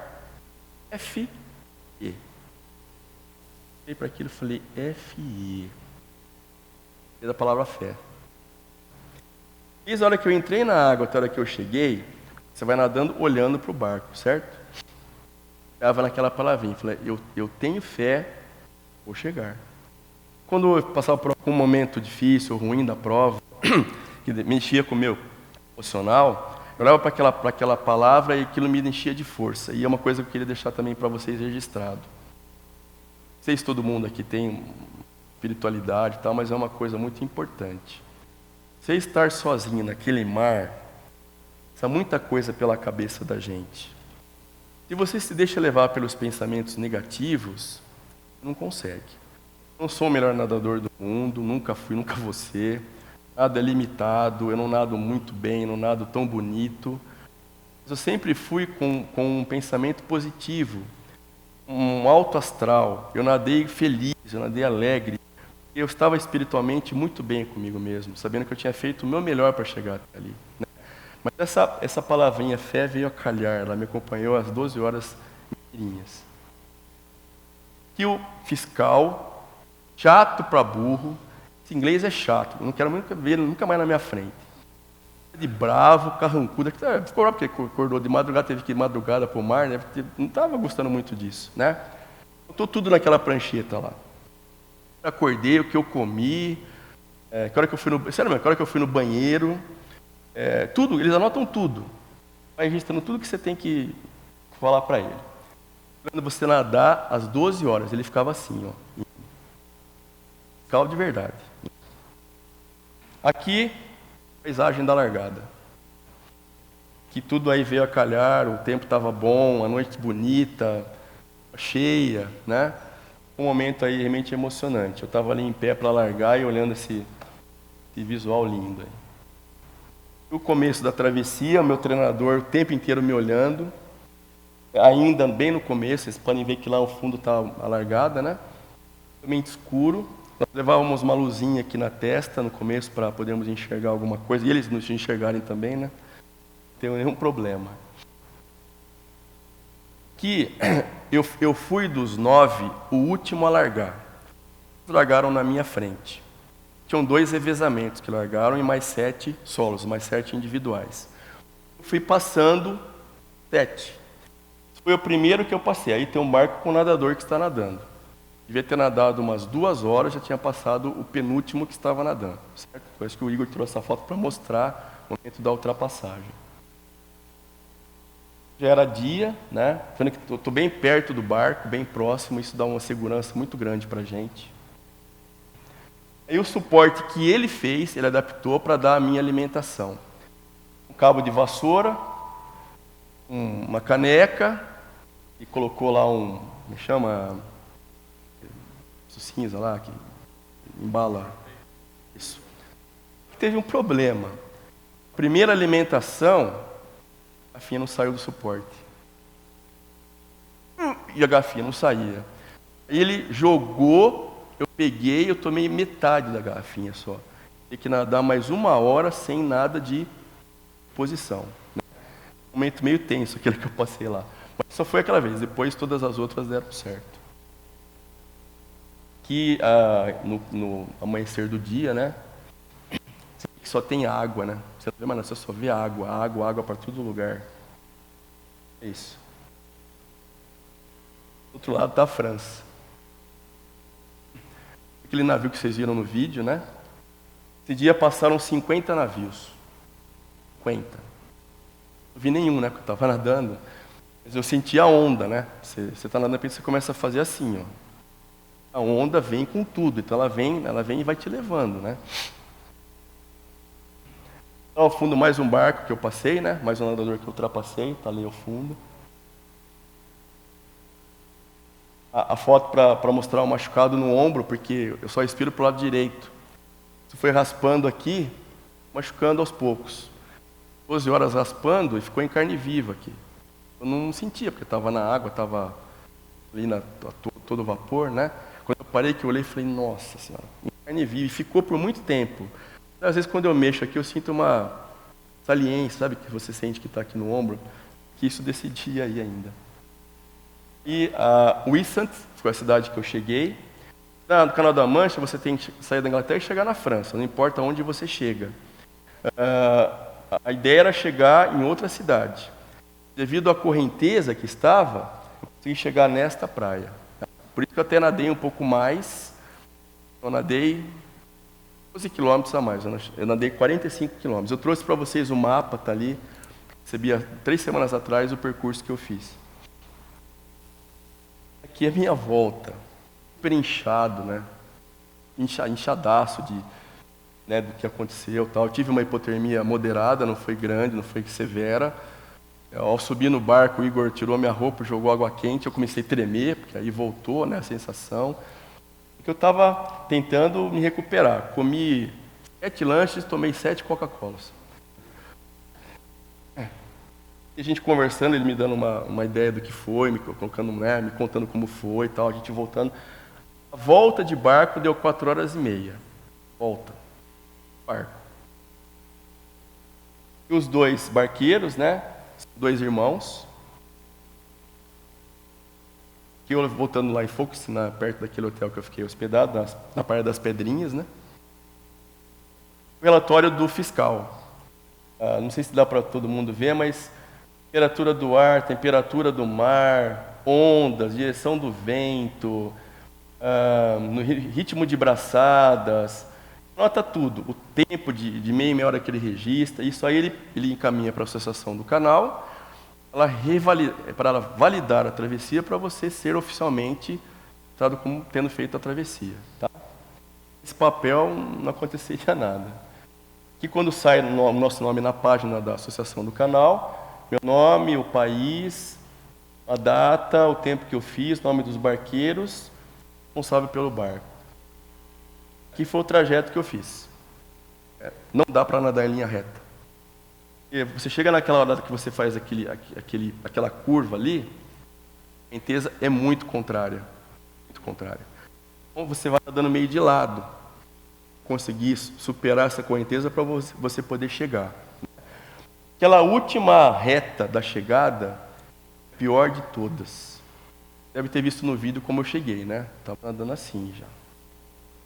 FE. Olhei para aquilo e falei, FE. Da palavra fé. Desde a hora que eu entrei na água até a hora que eu cheguei, você vai nadando olhando para o barco, certo? Estava naquela palavrinha, falei, eu tenho fé, vou chegar. Quando eu passava por um momento difícil, ruim da prova, que mexia com o meu emocional, eu olhava para aquela palavra e aquilo me enchia de força. E é uma coisa que eu queria deixar também para vocês registrado. Não sei se todo mundo aqui tem espiritualidade e tal, mas é uma coisa muito importante. Você estar sozinho naquele mar, passa muita coisa pela cabeça da gente. Se você se deixa levar pelos pensamentos negativos, não consegue. Não sou o melhor nadador do mundo, nunca fui, nunca vou ser. Nada é limitado, eu não nado muito bem, não nado tão bonito. Mas eu sempre fui com um pensamento positivo, um alto astral. Eu nadei feliz, eu nadei alegre. Eu estava espiritualmente muito bem comigo mesmo, sabendo que eu tinha feito o meu melhor para chegar até ali. Né? Mas essa palavrinha fé veio a calhar, ela me acompanhou às 12 horas inteirinhas. E o fiscal, chato para burro, esse inglês é chato, eu não quero ver ele nunca mais na minha frente. De bravo, carrancudo, ficou bravo porque acordou de madrugada, teve que ir madrugada para o mar, né? Não estava gostando muito disso, né? Botou tudo naquela prancheta lá. Acordei, o que eu comi, que hora que eu fui no banheiro, tudo, eles anotam tudo. vai registrando tudo que você tem que falar para ele. Quando você nadar às 12 horas, ele ficava assim, ó. Caldo de verdade. Aqui, paisagem da largada. Que tudo aí veio a calhar, o tempo estava bom, a noite bonita, cheia, né? Um momento aí realmente emocionante. Eu estava ali em pé para largar e olhando esse visual lindo aí. No começo da travessia, meu treinador o tempo inteiro me olhando, ainda bem no começo, vocês podem ver que lá ao fundo está a largada, né? Totalmente escuro. Nós levávamos uma luzinha aqui na testa no começo para podermos enxergar alguma coisa, e eles nos enxergarem também, né? Não tem nenhum problema. Que eu fui dos 9, o último a largar. Eles largaram na minha frente. Tinham 2 revezamentos que largaram e mais 7 solos, mais 7 individuais. Eu fui passando 7. Foi o primeiro que eu passei. Aí tem um barco com um nadador que está nadando. Devia ter nadado umas 2 horas, já tinha passado o penúltimo que estava nadando. Certo? Eu acho que o Igor trouxe essa foto para mostrar o momento da ultrapassagem. Já era dia, né? Vendo que estou bem perto do barco, bem próximo, isso dá uma segurança muito grande para a gente. Aí o suporte que ele fez, ele adaptou para dar a minha alimentação. Um cabo de vassoura, uma caneca, e colocou lá me chama, cinza lá, que embala isso. Teve um problema. Primeira alimentação, a garrafinha não saiu do suporte. E a garrafinha não saía. Aí ele jogou, eu peguei, eu tomei metade da garrafinha só. Tem que nadar mais 1 hora sem nada de posição. Um momento meio tenso, aquele que eu passei lá. Mas só foi aquela vez, depois todas as outras deram certo. Que no amanhecer do dia, né? Que só tem água, né? Você não vê, mas você só vê água para todo lugar. É isso. Do outro lado está a França. Aquele navio que vocês viram no vídeo, né? Esse dia passaram 50 navios. 50. Não vi nenhum, né? Porque eu estava nadando. Mas eu senti a onda, né? Você está nadando e você começa a fazer assim, ó. A onda vem com tudo, então ela vem e vai te levando, né? Então, ao fundo, mais um barco que eu passei, né? Mais um nadador que eu ultrapassei, está ali ao fundo. A foto para mostrar o machucado no ombro, porque eu só respiro para o lado direito. Isso foi raspando aqui, machucando aos poucos. 12 horas raspando e ficou em carne viva aqui. Eu não sentia, porque estava na água, estava ali todo vapor, né? Quando eu parei, que eu olhei, falei, nossa senhora, em carne viva, e ficou por muito tempo. Às vezes, quando eu mexo aqui, eu sinto uma saliência, sabe, que você sente que está aqui no ombro, que isso decidia aí ainda. E Wissant, foi a cidade que eu cheguei. No Canal da Mancha, você tem que sair da Inglaterra e chegar na França, não importa onde você chega. A ideia era chegar em outra cidade. Devido à correnteza que estava, eu consegui chegar nesta praia. Por isso que eu até nadei um pouco mais. Eu nadei 12 quilômetros a mais. Eu nadei 45 quilômetros. Eu trouxe para vocês o mapa, está ali. Recebi há 3 semanas atrás o percurso que eu fiz. Aqui é a minha volta. Super inchado, né? Inchadaço do que aconteceu. Tal. Eu tive uma hipotermia moderada, não foi grande, não foi severa. Ao subir no barco, o Igor tirou minha roupa, jogou água quente, eu comecei a tremer, porque aí voltou, né, a sensação. Porque eu estava tentando me recuperar. Comi 7 lanches, tomei 7 Coca-Colas. E a gente conversando, ele me dando uma ideia do que foi, me contando como foi e tal, a gente voltando. A volta de barco deu 4 horas e meia. Volta. Barco. E os 2 barqueiros, né? 2 irmãos, que eu voltando lá em Focus, perto daquele hotel que eu fiquei hospedado, na Praia das Pedrinhas, né? O relatório do fiscal. Não sei se dá para todo mundo ver, mas temperatura do ar, temperatura do mar, ondas, direção do vento, no ritmo de braçadas, Anota tudo, o tempo de meia hora que ele registra, isso aí ele encaminha para a associação do canal, para ela validar a travessia para você ser oficialmente tratado como tendo feito a travessia. Tá? Esse papel não aconteceria nada. Que quando sai o nosso nome na página da associação do canal, meu nome, o país, a data, o tempo que eu fiz, nome dos barqueiros, responsável pelo barco. Aqui foi o trajeto que eu fiz. Não dá para nadar em linha reta. E você chega naquela hora que você faz aquela curva ali, a correnteza é muito contrária. Muito contrária. Então você vai nadando meio de lado, conseguir superar essa correnteza para você poder chegar. Aquela última reta da chegada, a pior de todas. Deve ter visto no vídeo como eu cheguei, né? Estava nadando assim já.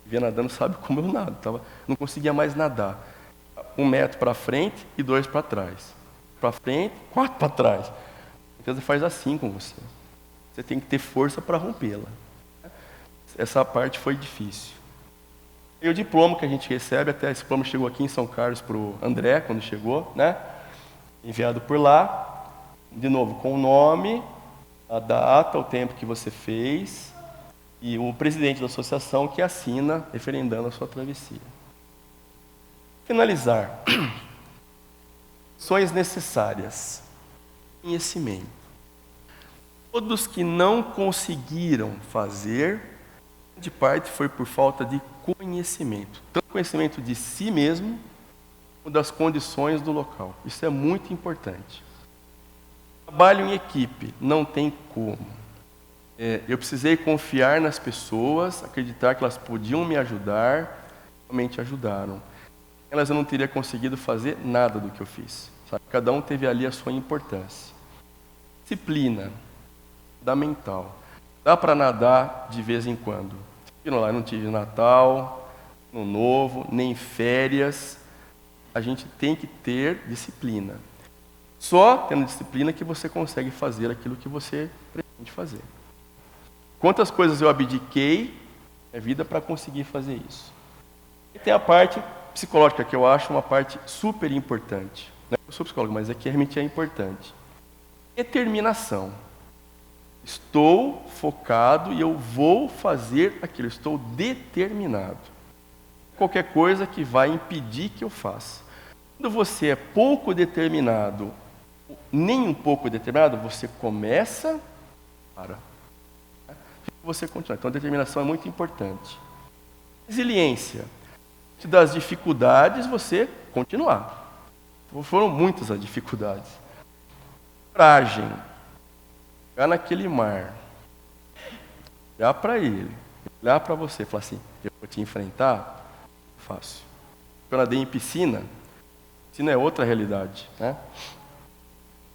Via nadando, sabe como eu nado. Não conseguia mais nadar. 1 metro para frente e 2 para trás. Para frente, 4 para trás. A correnteza faz assim com você. Você tem que ter força para rompê-la. Essa parte foi difícil. E o diploma que a gente recebe, até esse diploma chegou aqui em São Carlos para o André, quando chegou, né? Enviado por lá. De novo, com o nome, a data, o tempo que você fez, e o presidente da associação que assina, referendando a sua travessia. Finalizar. Ações necessárias. Conhecimento. Todos que não conseguiram fazer, de parte foi por falta de conhecimento. Tanto conhecimento de si mesmo, como das condições do local. Isso é muito importante. Trabalho em equipe, não tem como. Eu precisei confiar nas pessoas, acreditar que elas podiam me ajudar, realmente ajudaram. Elas eu não teria conseguido fazer nada do que eu fiz. Sabe? Cada um teve ali a sua importância. Disciplina, fundamental. Dá para nadar de vez em quando. Viram lá, não tive Natal, Ano Novo, nem férias. A gente tem que ter disciplina. Só tendo disciplina que você consegue fazer aquilo que você pretende fazer. Quantas coisas eu abdiquei na vida para conseguir fazer isso? E tem a parte psicológica, que eu acho uma parte super importante. Eu sou psicólogo, mas aqui realmente é importante. Determinação. Estou focado e eu vou fazer aquilo. Estou determinado. Qualquer coisa que vai impedir que eu faça. Quando você é pouco determinado, nem um pouco determinado, você começa, para. Você continua. Então a determinação é muito importante. Resiliência. Das dificuldades, você continuar. Foram muitas as dificuldades. Coragem. Ficar naquele mar. Olhar para ele. Olhar para você. Falar assim, eu vou te enfrentar? Fácil. Eu nadei em piscina. Piscina é outra realidade. Né?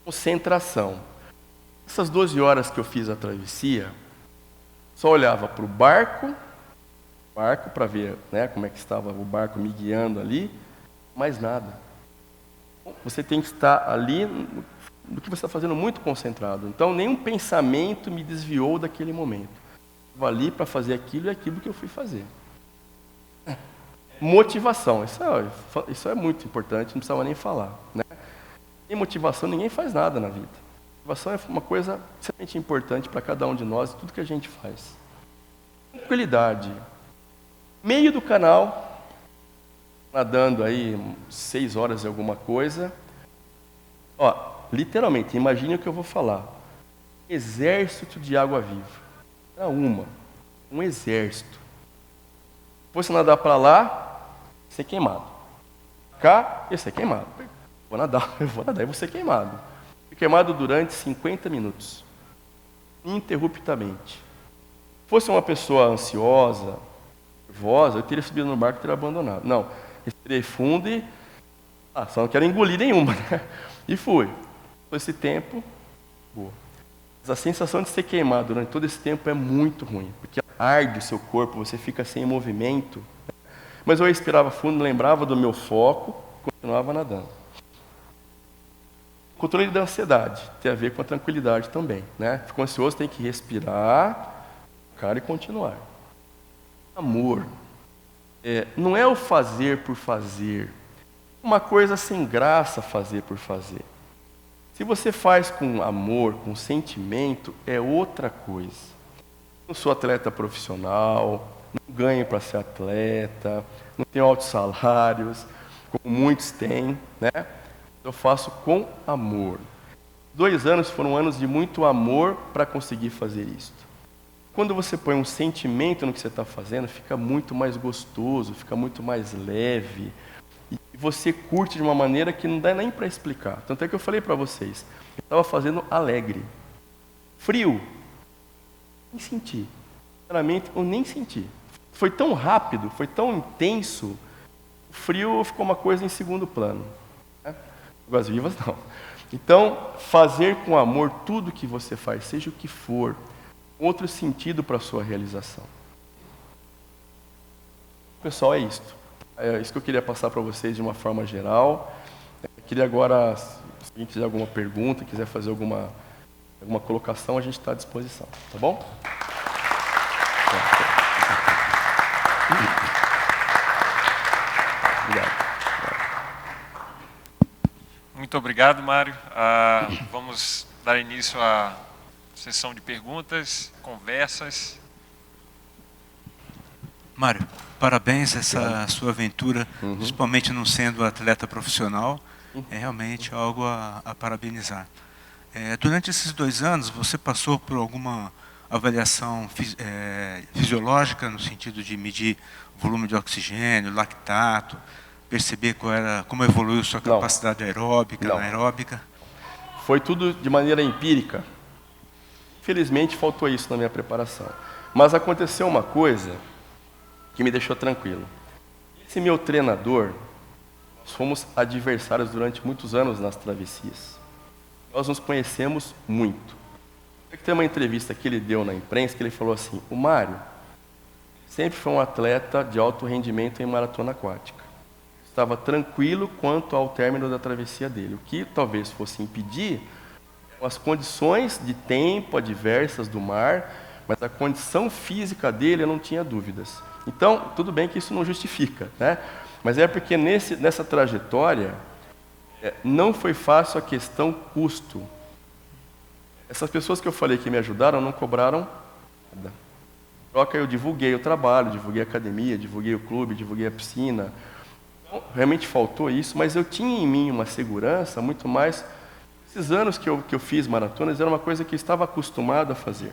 Concentração. Essas 12 horas que eu fiz a travessia, só olhava para o barco para ver, né, como é que estava o barco me guiando ali, mais nada. Você tem que estar ali no que você está fazendo muito concentrado. Então, nenhum pensamento me desviou daquele momento. Estava ali para fazer aquilo e aquilo que eu fui fazer. Motivação. Isso é muito importante, não precisava nem falar. Né? Sem motivação, ninguém faz nada na vida. Motivação é uma coisa extremamente importante para cada um de nós e tudo que a gente faz. Tranquilidade. Meio do canal, nadando aí 6 horas e alguma coisa. Literalmente, imagine o que eu vou falar. Exército de água viva. Era um exército. Se fosse nadar para lá, ser queimado. Cá, ia ser queimado. Eu vou nadar e vou ser queimado. Fui queimado durante 50 minutos. Ininterruptamente. Se fosse uma pessoa ansiosa, nervosa, eu teria subido no barco e teria abandonado. Não, respirei fundo e... só não quero engolir nenhuma, né? E fui. Todo esse tempo, boa. Mas a sensação de ser queimado durante todo esse tempo é muito ruim, porque arde o seu corpo, você fica sem movimento. Mas eu respirava fundo, lembrava do meu foco, continuava nadando. Controle da ansiedade tem a ver com a tranquilidade também, né? Ficou ansioso, tem que respirar, focar e continuar. Amor. não é o fazer por fazer. Uma coisa sem graça fazer por fazer. Se você faz com amor, com sentimento, é outra coisa. Não sou atleta profissional, não ganho para ser atleta, não tenho altos salários, como muitos têm, né? Eu faço com amor. 2 anos foram anos de muito amor para conseguir fazer isso. Quando você põe um sentimento no que você está fazendo, fica muito mais gostoso, fica muito mais leve. E você curte de uma maneira que não dá nem para explicar. Tanto é que eu falei para vocês, eu estava fazendo alegre. Frio, nem senti. Sinceramente, eu nem senti. Foi tão rápido, foi tão intenso, o frio ficou uma coisa em segundo plano. Né? Águas vivas, não. Então, fazer com amor tudo que você faz, seja o que for, outro sentido para a sua realização. Pessoal, é isto. É isso que eu queria passar para vocês de uma forma geral. Eu queria agora, se alguém tiver alguma pergunta, quiser fazer alguma colocação, a gente está à disposição. Tá bom? Obrigado. Muito obrigado, Mário. Vamos dar início à sessão de perguntas, conversas. Mário, parabéns essa sua aventura, principalmente não sendo atleta profissional, é realmente algo a parabenizar. Durante esses 2 anos, você passou por alguma avaliação fisiológica, no sentido de medir volume de oxigênio, lactato, perceber como evoluiu sua capacidade aeróbica, anaeróbica? Foi tudo de maneira empírica. Infelizmente, faltou isso na minha preparação. Mas aconteceu uma coisa que me deixou tranquilo. Esse meu treinador, nós fomos adversários durante muitos anos nas travessias. Nós nos conhecemos muito. Tem uma entrevista que ele deu na imprensa que ele falou assim: o Mário sempre foi um atleta de alto rendimento em maratona aquática. Estava tranquilo quanto ao término da travessia dele. O que talvez fosse impedir as condições de tempo adversas do mar, mas a condição física dele eu não tinha dúvidas. Então, tudo bem que isso não justifica, né? Mas é porque nessa trajetória não foi fácil a questão custo. Essas pessoas que eu falei que me ajudaram não cobraram nada. Troca, eu divulguei o trabalho, divulguei a academia, divulguei o clube, divulguei a piscina. Então, realmente faltou isso, mas eu tinha em mim uma segurança muito mais. Esses anos que eu fiz maratonas era uma coisa que eu estava acostumado a fazer.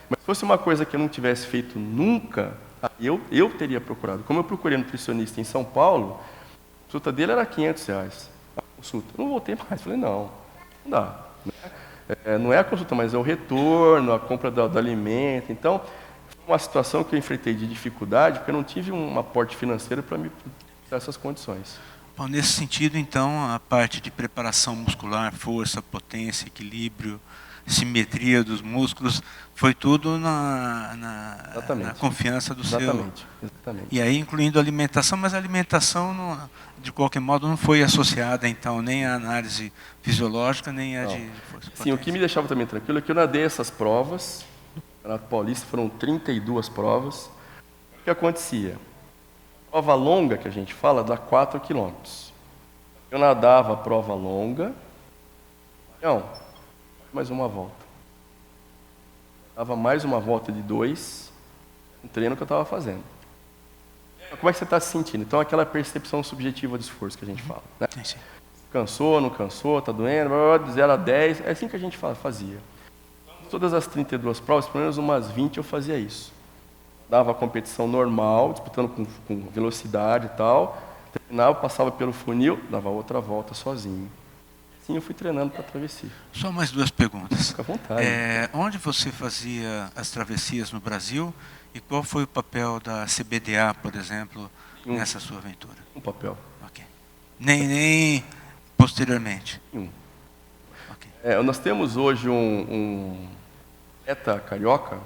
Mas se fosse uma coisa que eu não tivesse feito nunca, eu teria procurado. Como eu procurei nutricionista em São Paulo, a consulta dele era R$500. A consulta. Eu não voltei mais. Falei, não dá. Não é a consulta, mas é o retorno, a compra do alimento. Então, foi uma situação que eu enfrentei de dificuldade, porque eu não tive um aporte financeiro para me dar essas condições. Bom, nesse sentido, então, a parte de preparação muscular, força, potência, equilíbrio, simetria dos músculos, foi tudo na confiança do seu... Exatamente. E aí, incluindo a alimentação, mas a alimentação, de qualquer modo, não foi associada, então, nem à análise fisiológica, nem à de força. Sim, o que me deixava também tranquilo é que eu nadei essas provas, no Campeonato Paulista foram 32 provas. O que acontecia? A prova longa, que a gente fala, dá 4 quilômetros. Eu nadava a prova longa, mais uma volta. Dava mais uma volta de 2, um treino que eu estava fazendo. Como é que você está se sentindo? Então, aquela percepção subjetiva de esforço que a gente fala. Né? Sim. Cansou, não cansou, está doendo, de 0 a 10, é assim que a gente fazia. Todas as 32 provas, pelo menos umas 20 eu fazia isso. Dava a competição normal, disputando com velocidade e tal, terminava, passava pelo funil, dava outra volta sozinho. Assim eu fui treinando para a travessia. Só mais 2 perguntas. Fica à vontade. Onde você fazia as travessias no Brasil e qual foi o papel da CBDA, por exemplo, nessa sua aventura? Um papel. Ok. Nem posteriormente? Okay. Nós temos hoje um atleta carioca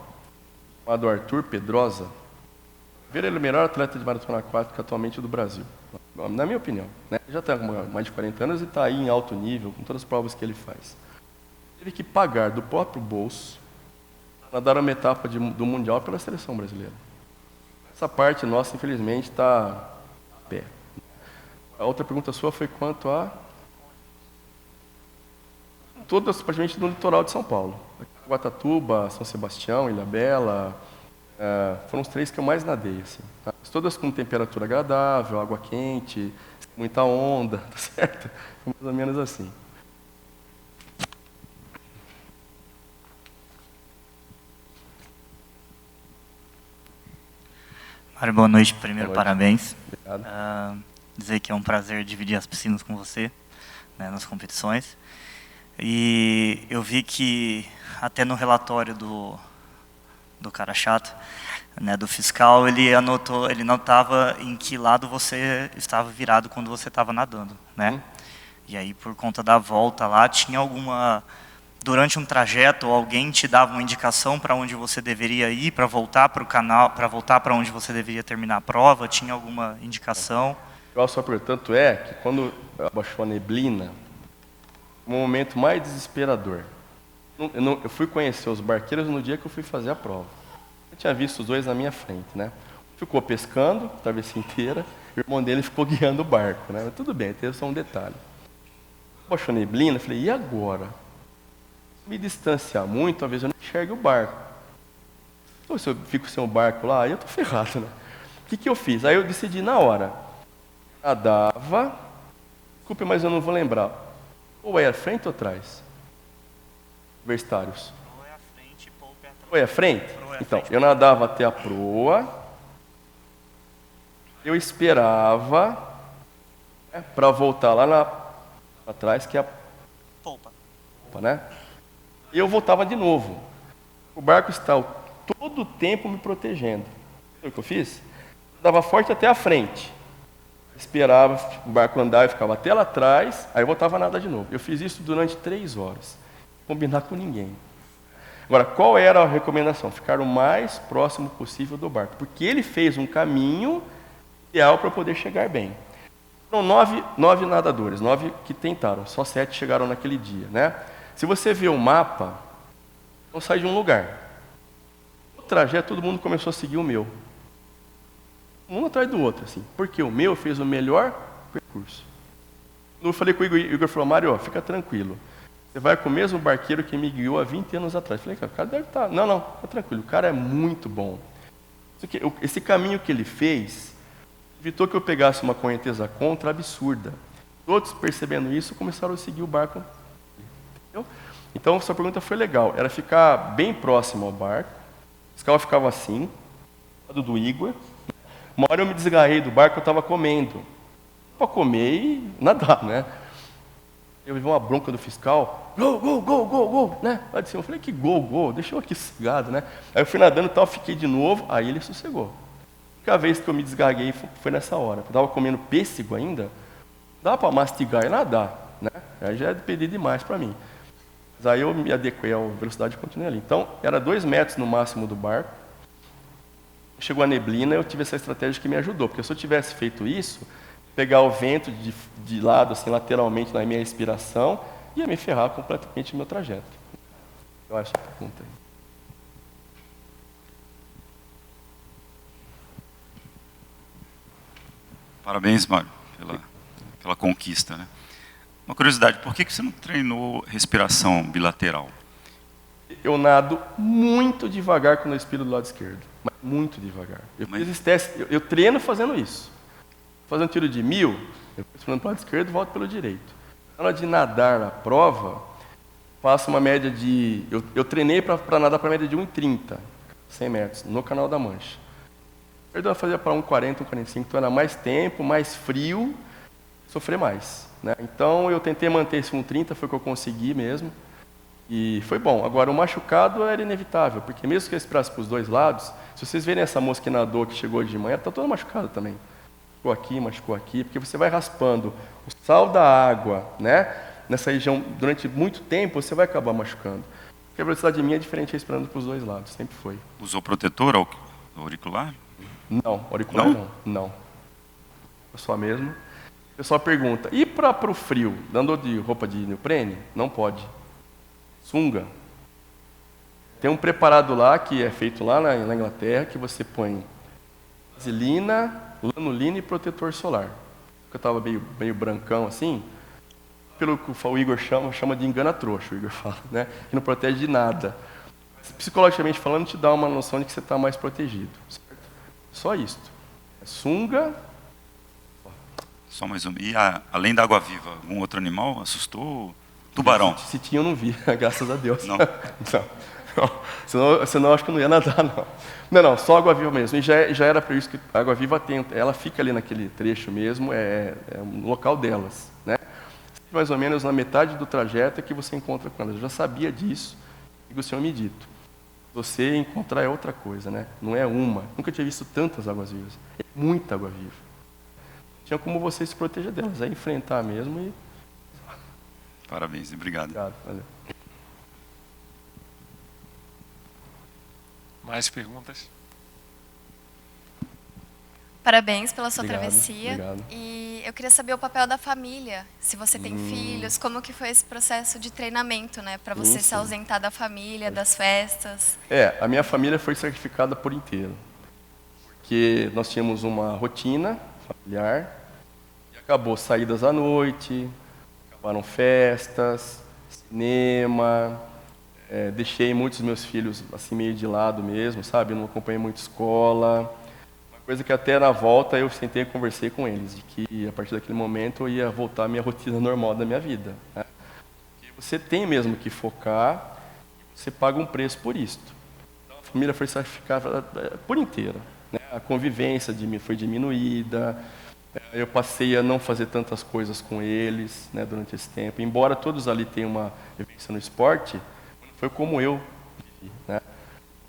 chamado Arthur Pedrosa. Ele é o melhor atleta de maratona aquática atualmente do Brasil, na minha opinião. Né? Ele já está com mais de 40 anos e está aí em alto nível, com todas as provas que ele faz. Teve que pagar do próprio bolso, nadar uma etapa do Mundial pela seleção brasileira. Essa parte nossa, infelizmente, está a pé. A outra pergunta sua foi quanto a... Todas praticamente no litoral de São Paulo. Guatatuba, São Sebastião, Ilhabela, foram os 3 que eu mais nadei. Assim, tá? Todas com temperatura agradável, água quente, muita onda, tá certo? Mais ou menos assim. Mário, boa noite. Primeiro, boa noite. Parabéns. Obrigado. Dizer que é um prazer dividir as piscinas com você, né, nas competições. E eu vi que até no relatório do cara chato, né, do fiscal, ele notava em que lado você estava virado quando você estava nadando, né? E aí, por conta da volta lá, tinha alguma... Durante um trajeto, alguém te dava uma indicação para onde você deveria ir, para voltar para o canal, para voltar para onde você deveria terminar a prova? Tinha alguma indicação? Só portanto é que quando abaixou a neblina, o momento mais desesperador. Eu fui conhecer os barqueiros no dia que eu fui fazer a prova. Eu tinha visto os 2 na minha frente, né? Ficou pescando, a travessia inteira, e o irmão dele ficou guiando o barco, né? Mas tudo bem, teve só um detalhe. Abaixou a neblina, eu falei, e agora? Se me distanciar muito, talvez eu não enxergue o barco. Então, se eu fico sem o barco lá, aí eu tô ferrado, né? O que eu fiz? Aí eu decidi na hora. Nadava, desculpe, mas eu não vou lembrar. Ou é à frente ou atrás? Universitários. Ou é à frente, ou é atrás. Ou é à frente? Então, eu nadava até a proa, eu esperava para voltar lá atrás, que é a Polpa. né? E eu voltava de novo. O barco estava todo o tempo me protegendo. Sabe o que eu fiz? Eu dava forte até a frente. Esperava o barco andar e ficava até lá atrás, aí eu voltava a nadar de novo. Eu fiz isso durante 3 horas. Combinar com ninguém. Agora, qual era a recomendação? Ficar o mais próximo possível do barco. Porque ele fez um caminho ideal para poder chegar bem. Foram 9 nadadores, 9 que tentaram, só 7 chegaram naquele dia, né? Se você vê o mapa, não sai de um lugar. No trajeto, todo mundo começou a seguir o meu. Um atrás do outro, assim. Porque o meu fez o melhor percurso. Eu falei com o Igor falou, Mário, fica tranquilo. Você vai com o mesmo barqueiro que me guiou há 20 anos atrás. Eu falei, cara, o cara deve estar... Não, fica tranquilo, o cara é muito bom. Esse caminho que ele fez, evitou que eu pegasse uma correnteza contra absurda. Todos percebendo isso, começaram a seguir o barco. Entendeu? Então, essa pergunta foi legal. Era ficar bem próximo ao barco. O fiscal ficava assim, do lado do Igor. Uma hora eu me desgarrei do barco, eu estava comendo. Para comer e nadar, né? Eu vi uma bronca do fiscal. Gol, né? Lá de cima, eu falei, que gol, deixa eu aqui sossegado, né? Aí eu fui nadando e tal, fiquei de novo, aí ele sossegou. A única vez que eu me desgarguei foi nessa hora. Eu estava comendo pêssego ainda, dá para mastigar e nadar, né? Aí já é pedir demais para mim. Mas aí eu me adequei à velocidade e continuei ali. Então, era 2 metros no máximo do barco. Chegou a neblina, eu tive essa estratégia que me ajudou, porque se eu tivesse feito isso, pegar o vento de lado, assim, lateralmente na minha respiração, ia me ferrar completamente no meu trajeto. Eu acho a pergunta aí. Parabéns, Mário, pela conquista, né? Uma curiosidade, por que você não treinou respiração bilateral? Eu nado muito devagar quando eu expiro do lado esquerdo. Mas muito devagar. Eu fiz esse teste, eu treino fazendo isso. Fazendo um tiro de 1000, eu vou expirando para o lado esquerdo e volto pelo direito. Na hora de nadar na prova, faço uma média de... Eu treinei para nadar para a média de 1,30, 100 metros, no Canal da Mancha. Eu fazia para 1,40, 1,45, então era mais tempo, mais frio, sofrer mais, né? Então eu tentei manter esse 1,30, foi o que eu consegui mesmo. E foi bom. Agora, o machucado era inevitável, porque mesmo que eu esperasse para os 2 lados, se vocês verem essa moça que nadou, que chegou de manhã, está toda machucada também. Machucou aqui, porque você vai raspando o sal da água, né? Nessa região, durante muito tempo, você vai acabar machucando. Porque a velocidade minha é diferente respirando para os 2 lados, sempre foi. Usou protetor auricular? Não, auricular não. Eu só mesmo. O pessoal pergunta, e para o frio? Andou de roupa de neoprene? Não pode. Sunga. Tem um preparado lá, que é feito lá na Inglaterra, que você põe vaselina, lanolina e protetor solar. Eu estava meio brancão assim, pelo que o Igor chama de engana-trouxa, o Igor fala, né? Que não protege de nada. Psicologicamente falando, te dá uma noção de que você está mais protegido. Certo? Só isso. Sunga. Só mais uma. E além da água-viva, algum outro animal assustou? Tubarão? Se tinha, eu não vi, graças a Deus. Não? Não. Senão eu acho que não ia nadar, não. Não, só água-viva mesmo. E já era para isso que a água-viva ela fica ali naquele trecho mesmo, é o local delas, né? Mais ou menos na metade do trajeto é que você encontra com elas. Eu já sabia disso, e o Senhor me dito. Você encontrar é outra coisa, né? Não é uma. Nunca tinha visto tantas águas-vivas. É muita água-viva. Tinha como você se proteger delas, é enfrentar mesmo e... Parabéns, obrigado. Obrigado, valeu. Mais perguntas? Parabéns pela sua Obrigado, travessia. obrigado. E eu queria saber o papel da família. Se você tem filhos, como que foi esse processo de treinamento, né? Para você se ausentar da família, das festas. A minha família foi sacrificada por inteiro. Porque nós tínhamos uma rotina familiar, e acabou saídas à noite, acabaram festas, cinema, deixei muitos dos meus filhos assim meio de lado mesmo, sabe? Não acompanhei muito escola. Uma coisa que até na volta eu sentei e conversei com eles, de que a partir daquele momento eu ia voltar à minha rotina normal da minha vida, né? E você tem mesmo que focar, você paga um preço por isso. Então, a família foi sacrificada por inteira, né? A convivência foi diminuída, eu passei a não fazer tantas coisas com eles, né, durante esse tempo. Embora todos ali tenham uma vivência no esporte, foi como eu vivi, né?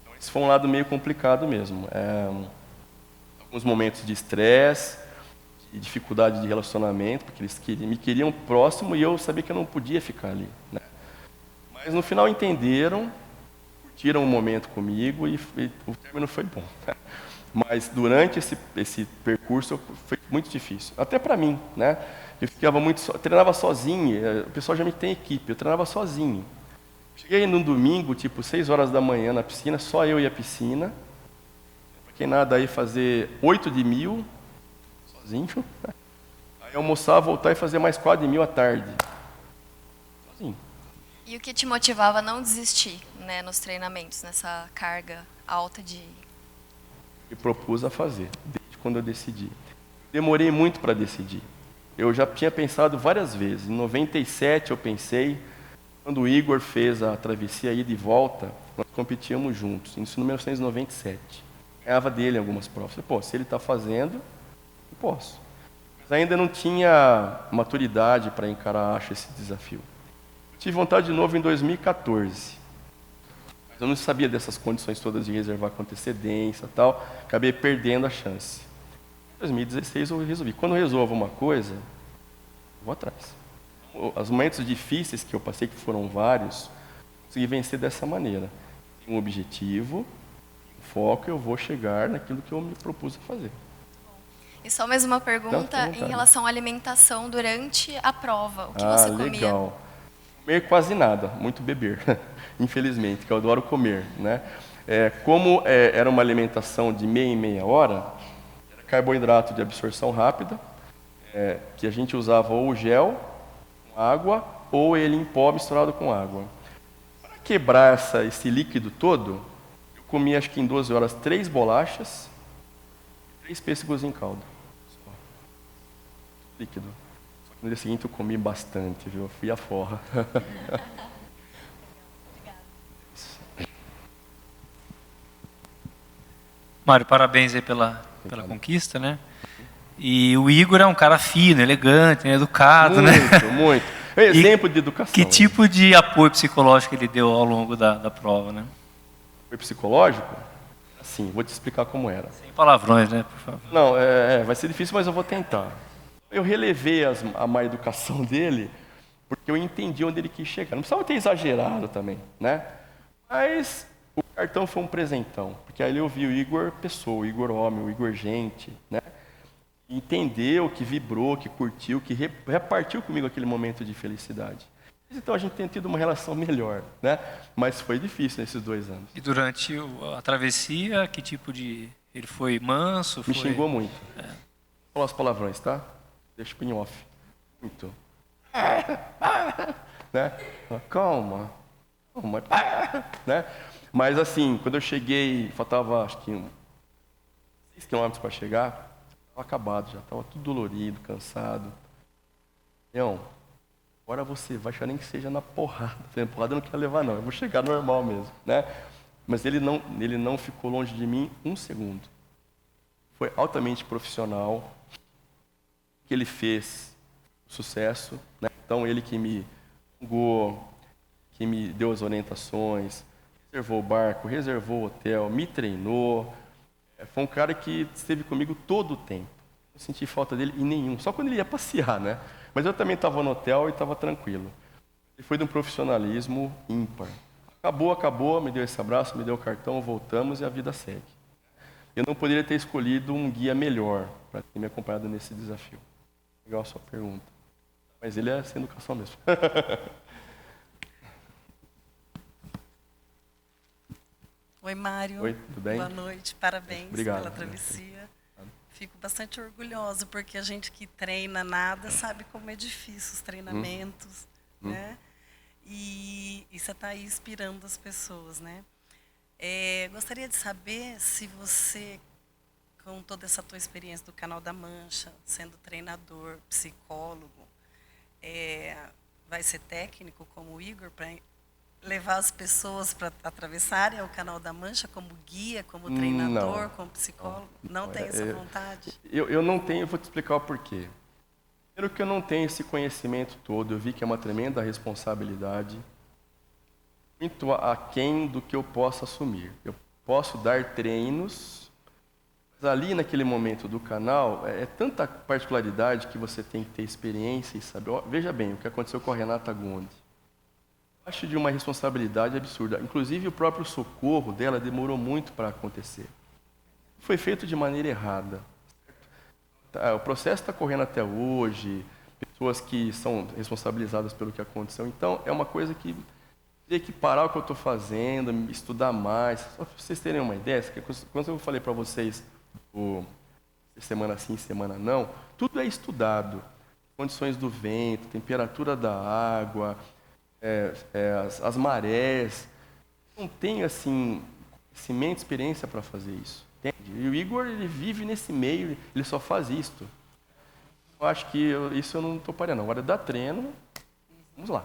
Então, esse foi um lado meio complicado mesmo. Alguns momentos de estresse, de dificuldade de relacionamento, porque eles me queriam próximo e eu sabia que eu não podia ficar ali, né? Mas no final entenderam, curtiram o momento comigo e o término foi bom, né? Mas durante esse percurso foi muito difícil, até para mim, né? Eu treinava sozinho, o pessoal já me tem equipe, eu treinava sozinho. Cheguei num domingo, tipo 6 horas da manhã na piscina, só eu e a piscina. Para quem nada aí fazer 8 de 1000, sozinho. Aí almoçar, voltar e fazer mais 4 de 1000 à tarde. Sozinho. E o que te motivava a não desistir, né, nos treinamentos, nessa carga alta de... Me propus a fazer, desde quando eu decidi. Demorei muito para decidir. Eu já tinha pensado várias vezes. Em 97 eu pensei, quando o Igor fez a travessia ida e volta, nós competíamos juntos, isso em 1997. Ganhava dele algumas provas. Falei, pô, se ele está fazendo, eu posso. Mas ainda não tinha maturidade para encarar, acho, esse desafio. Tive vontade de novo em 2014. Eu não sabia dessas condições todas de reservar com antecedência e tal, acabei perdendo a chance. Em 2016 eu resolvi, quando eu resolvo uma coisa, eu vou atrás. Os momentos difíceis que eu passei, que foram vários, consegui vencer dessa maneira. Tenho um objetivo, um foco, eu vou chegar naquilo que eu me propus a fazer. E só mais uma pergunta em relação à alimentação durante a prova. O que você comia? Legal. Comer quase nada, muito beber, infelizmente, que eu adoro comer, né? Como era uma alimentação de meia em meia hora, era carboidrato de absorção rápida, que a gente usava ou gel, com água, ou ele em pó misturado com água. Para quebrar esse líquido todo, eu comia acho que em 12 horas 3 bolachas e 3 pêssegos em caldo. Só. Líquido. No dia seguinte eu comi bastante, viu? Eu fui à forra. Mário, parabéns aí pela conquista, né? E o Igor é um cara fino, elegante, educado, né? Muito. É um exemplo de educação. Que tipo de apoio psicológico ele deu ao longo da prova, né? Apoio psicológico? Sim, vou te explicar como era. Sem palavrões, né, por favor. Não, vai ser difícil, mas eu vou tentar. Eu relevei a má educação dele, porque eu entendi onde ele quis chegar. Não precisava ter exagerado também, né? Mas o cartão foi um presentão, porque aí eu vi o Igor pessoa, o Igor homem, o Igor gente, né? Entendeu, que vibrou, que curtiu, que repartiu comigo aquele momento de felicidade. Então a gente tem tido uma relação melhor, né? Mas foi difícil nesses 2 anos. E durante a travessia, que tipo de Ele foi manso? Me xingou muito. Falou as palavrões, tá? Deixa em off. Muito. Né? Calma. Né? Mas assim, quando eu cheguei, faltava acho que 6 quilômetros para chegar, estava acabado já, estava tudo dolorido, cansado. Leão, agora você vai, nem que seja na porrada. Na porrada eu não quero levar não, eu vou chegar normal mesmo, né? Mas ele não ficou longe de mim um segundo. Foi altamente profissional, que ele fez sucesso, né? Então ele que me jogou, que me deu as orientações, reservou o barco, reservou o hotel, me treinou. Foi um cara que esteve comigo todo o tempo. Não senti falta dele em nenhum, só quando ele ia passear, né? Mas eu também estava no hotel e estava tranquilo. Ele foi de um profissionalismo ímpar. Acabou, me deu esse abraço, me deu o cartão, voltamos e a vida segue. Eu não poderia ter escolhido um guia melhor para ter me acompanhado nesse desafio. Legal a sua pergunta. Mas ele é sem educação mesmo. Oi, Mário. Oi, tudo bem? Boa noite, parabéns Obrigado, pela travessia. Fico bastante orgulhosa, porque a gente que treina nada sabe como é difícil os treinamentos, né? E você está aí inspirando as pessoas, né? Gostaria de saber se você, com toda essa tua experiência do Canal da Mancha, sendo treinador, psicólogo, vai ser técnico como o Igor para levar as pessoas para atravessarem o Canal da Mancha como guia, como treinador, como psicólogo? Não tem essa vontade? Eu não tenho, vou te explicar o porquê. Primeiro que eu não tenho esse conhecimento todo, eu vi que é uma tremenda responsabilidade, muito aquém do que eu posso assumir. Eu posso dar treinos, mas ali naquele momento do canal, é tanta particularidade que você tem que ter experiência e saber. Veja bem, o que aconteceu com a Renata Gondi. Acho de uma responsabilidade absurda. Inclusive, o próprio socorro dela demorou muito para acontecer. Foi feito de maneira errada. O processo está correndo até hoje, pessoas que são responsabilizadas pelo que aconteceu. Então, é uma coisa que tem que parar o que eu estou fazendo, estudar mais. Só para vocês terem uma ideia, quando eu falei para vocês, semana sim, semana não, tudo é estudado. Condições do vento, temperatura da água, as marés. Não tem assim conhecimento, experiência para fazer isso. Entende? E o Igor, ele vive nesse meio, ele só faz isto. Eu acho que isso eu não toparia não. Agora, dar treino, vamos lá.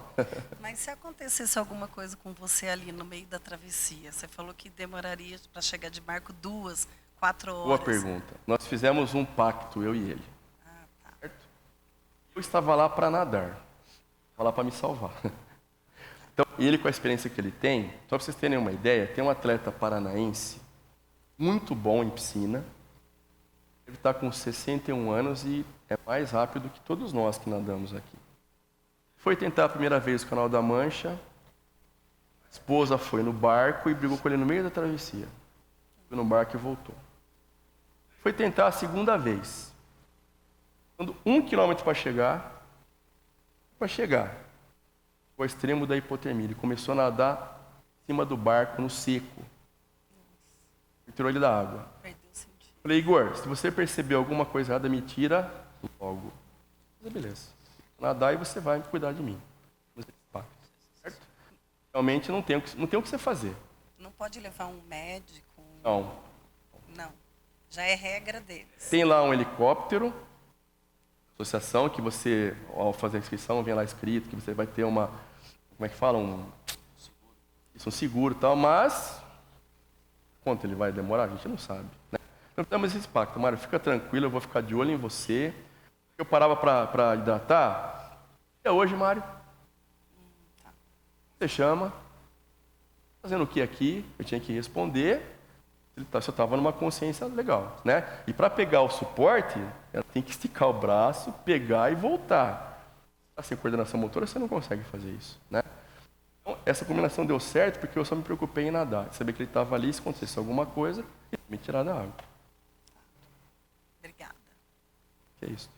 Mas se acontecesse alguma coisa com você ali no meio da travessia, você falou que demoraria para chegar de barco 2, 4 horas. Boa pergunta. Nós fizemos um pacto, eu e ele. Tá. Certo? Eu estava lá para nadar. Estava lá para me salvar. Então, ele com a experiência que ele tem, só para vocês terem uma ideia, tem um atleta paranaense, muito bom em piscina. Ele está com 61 anos e é mais rápido que todos nós que nadamos aqui. Foi tentar a primeira vez o Canal da Mancha, a esposa foi no barco e brigou com ele no meio da travessia. Foi no barco e voltou. Foi tentar a segunda vez. Quando 1 quilômetro para chegar, o extremo da hipotermia. Ele começou a nadar em cima do barco, no seco. Tirou ele da água. Falei, Igor, se você perceber alguma coisa errada, me tira logo. Mas beleza. Nadar e você vai cuidar de mim. Certo? Realmente não tem o que você fazer. Não pode levar um médico? Não. Não. Já é regra deles. Tem lá um helicóptero, associação, que você, ao fazer a inscrição, vem lá escrito que você vai ter uma, como é que fala? Um seguro e tal, mas quanto ele vai demorar, a gente não sabe. Né? Então temos esse pacto. Mário, fica tranquilo, eu vou ficar de olho em você. Eu parava para hidratar. E hoje, Mário? Você chama. Fazendo o que aqui? Eu tinha que responder. Se eu estava numa consciência legal, né? E para pegar o suporte, ela tem que esticar o braço, pegar e voltar. Sem coordenação motora, você não consegue fazer isso, né? Então, essa combinação deu certo porque eu só me preocupei em nadar. Saber que ele estava ali, se acontecesse alguma coisa, ele me tirar da água. Obrigada. Que é isso.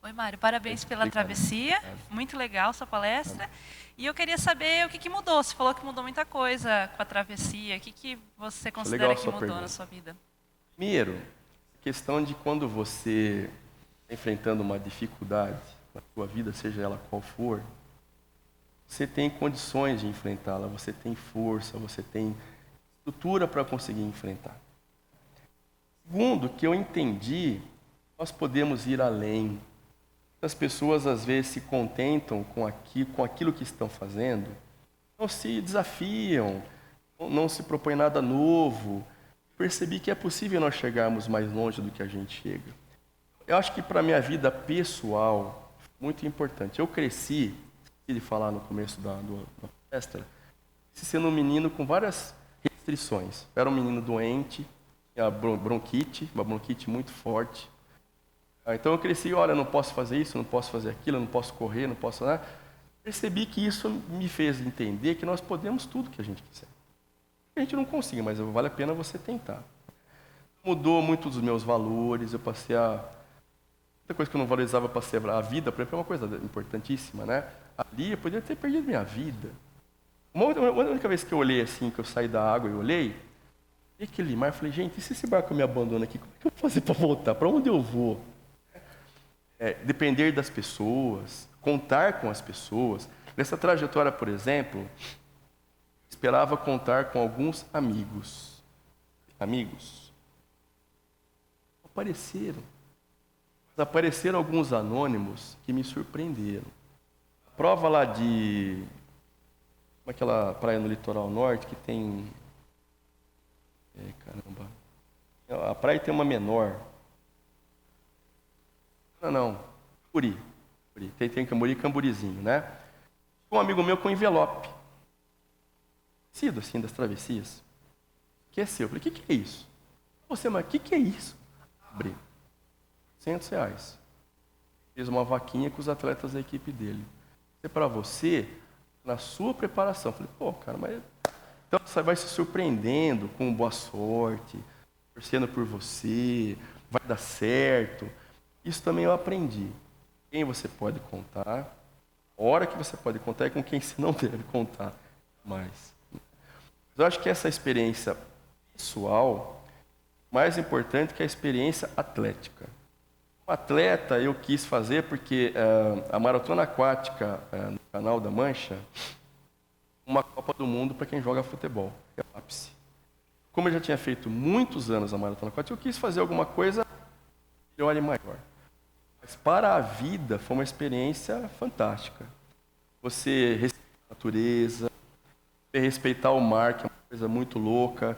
Oi, Mário, parabéns pela travessia. Muito legal sua palestra. E eu queria saber o que mudou. Você falou que mudou muita coisa com a travessia. O que você considera que mudou na sua vida? Primeiro, a questão de quando você está enfrentando uma dificuldade na sua vida, seja ela qual for, você tem condições de enfrentá-la, você tem força, você tem estrutura para conseguir enfrentar. Segundo, que eu entendi, nós podemos ir além. As pessoas às vezes se contentam com aquilo que estão fazendo, não se desafiam, não se propõem nada novo. Percebi que é possível nós chegarmos mais longe do que a gente chega. Eu acho que para a minha vida pessoal, muito importante. Eu cresci, ele falar no começo da palestra, sendo um menino com várias restrições. Eu era um menino doente, tinha bronquite, uma bronquite muito forte. Então eu cresci, olha, não posso fazer isso, não posso fazer aquilo, não posso correr, não posso nada. Percebi que isso me fez entender que nós podemos tudo que a gente quiser. A gente não consegue, mas vale a pena você tentar. Mudou muito os meus valores, eu passei a... Muita coisa que eu não valorizava, eu passei a vida, por exemplo, é uma coisa importantíssima, né? Ali eu poderia ter perdido minha vida. Uma única vez que eu olhei assim, que eu saí da água e olhei, e aquele mar, eu falei, gente, e se esse barco me abandona aqui, como é que eu vou fazer para voltar? Para onde eu vou? Depender das pessoas, contar com as pessoas. Nessa trajetória, por exemplo, esperava contar com alguns amigos. Amigos. Apareceram. Mas apareceram alguns anônimos que me surpreenderam. A prova lá de... aquela praia no litoral norte que tem... caramba. A praia tem uma menor. Não. Camburi. Tem Camburi e Camburizinho, né? Um amigo meu com envelope. Sido assim, das travessias. Que é seu. Eu falei, o que é isso? Você, mas o que é isso? Abre. R$100. Fez uma vaquinha com os atletas da equipe dele. Isso é para você, na sua preparação. Eu falei, pô, cara, mas... Então você vai se surpreendendo com boa sorte, torcendo por você, vai dar certo. Isso também eu aprendi. Quem você pode contar, a hora que você pode contar e com quem você não deve contar mais. Eu acho que essa experiência pessoal, mais importante que a experiência atlética. O atleta eu quis fazer porque a maratona aquática no Canal da Mancha, uma Copa do Mundo para quem joga futebol, é o ápice. Como eu já tinha feito muitos anos a maratona aquática, eu quis fazer alguma coisa melhor e maior. Mas para a vida foi uma experiência fantástica. Você respeitar a natureza, você respeitar o mar, que é uma coisa muito louca,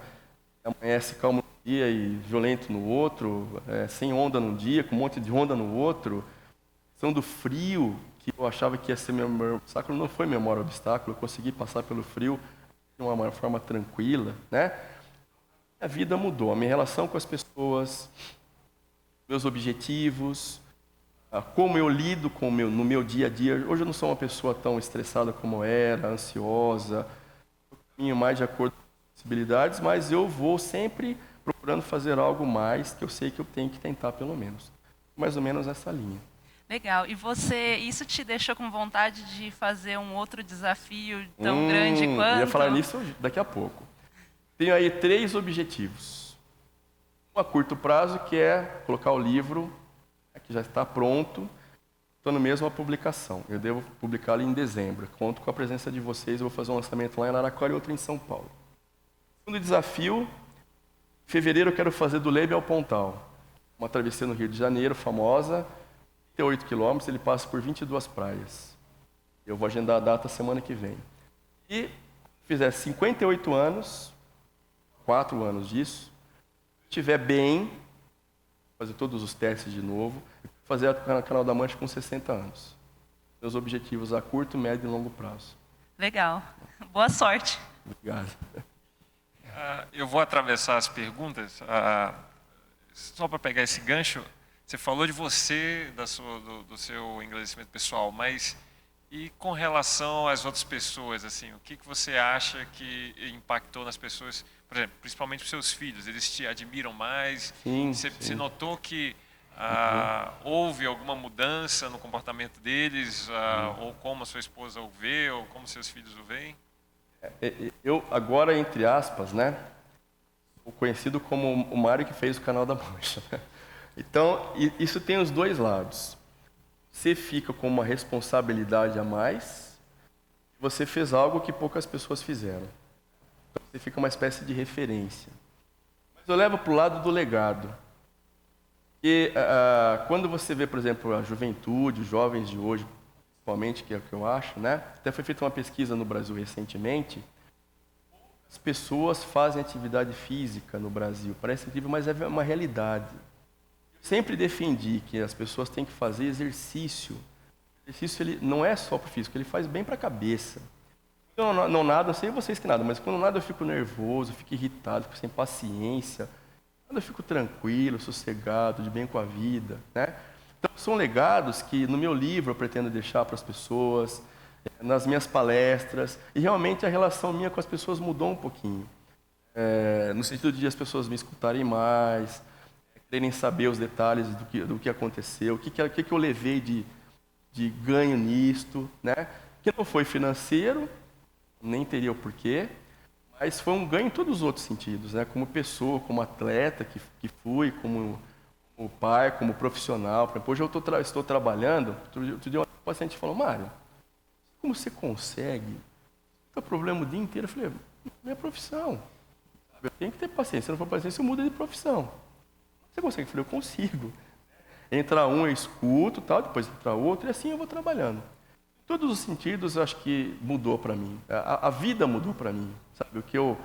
amanhece calmo num dia e violento no outro, sem onda num dia, com um monte de onda no outro. São do frio, que eu achava que ia ser meu maior obstáculo, não foi meu maior obstáculo, eu consegui passar pelo frio de uma forma tranquila, né? A vida mudou, a minha relação com as pessoas, meus objetivos, como eu lido no meu dia a dia. Hoje eu não sou uma pessoa tão estressada como eu era, ansiosa, um pouquinho mais de acordo com as possibilidades, mas eu vou sempre procurando fazer algo mais que eu sei que eu tenho que tentar pelo menos. Mais ou menos essa linha. Legal. E isso te deixou com vontade de fazer um outro desafio tão grande quanto? Eu ia falar nisso daqui a pouco. Tenho aí 3 objetivos. Um a curto prazo, que é colocar o livro, que já está pronto, estou no mesmo a publicação. Eu devo publicá-lo em dezembro. Conto com a presença de vocês, eu vou fazer um lançamento lá em Araraquara e outro em São Paulo. Segundo desafio, em fevereiro eu quero fazer do Leme ao Pontal. Uma travessia no Rio de Janeiro, famosa, 38 quilômetros, ele passa por 22 praias. Eu vou agendar a data semana que vem. E fizer 58 anos, 4 anos disso, se estiver bem, fazer todos os testes de novo, e fazer a Canal da Mancha com 60 anos. Meus objetivos a curto, médio e longo prazo. Legal. Boa sorte. Obrigado. Eu vou atravessar as perguntas. Só para pegar esse gancho, você falou de você, do seu engrandecimento pessoal, mas e com relação às outras pessoas, assim, o que você acha que impactou nas pessoas, por exemplo, principalmente os seus filhos, eles te admiram mais? Sim, você notou que Houve alguma mudança no comportamento deles, ou como a sua esposa o vê, ou como seus filhos o veem? Eu, agora, entre aspas, né, sou conhecido como o Mário que fez o Canal da Mancha. Então, isso tem os dois lados. Você fica com uma responsabilidade a mais, você fez algo que poucas pessoas fizeram. Então, você fica uma espécie de referência. Mas eu levo para o lado do legado. E quando você vê, por exemplo, a juventude, os jovens de hoje, principalmente, que é o que eu acho, né? Até foi feita uma pesquisa no Brasil recentemente. As pessoas fazem atividade física no Brasil. Parece incrível, mas é uma realidade. Eu sempre defendi que as pessoas têm que fazer exercício. O exercício ele não é só para o físico, ele faz bem para a cabeça. Eu não nado, não sei vocês que nadam, mas quando nado eu fico nervoso, eu fico irritado, fico sem paciência. Quando eu fico tranquilo, sossegado, de bem com a vida, né? Então, são legados que no meu livro eu pretendo deixar para as pessoas, nas minhas palestras, e realmente a relação minha com as pessoas mudou um pouquinho. No sentido de as pessoas me escutarem mais, quererem saber os detalhes do que aconteceu, o que eu levei de ganho nisto, né? Que não foi financeiro, nem teria o porquê, mas foi um ganho em todos os outros sentidos, né? Como pessoa, como atleta que fui, como pai, como profissional. Por exemplo, hoje eu estou trabalhando, outro dia um paciente falou, Mário, como você consegue? Tem problema o dia inteiro. Eu falei, minha profissão. Eu tenho que ter paciência, se não for paciência, eu mudo de profissão. Você consegue? Eu falei, eu consigo. Entra um, eu escuto, tal, depois entra outro, e assim eu vou trabalhando. Em todos os sentidos, eu acho que mudou para mim. A vida mudou para mim. Sabe? O que eu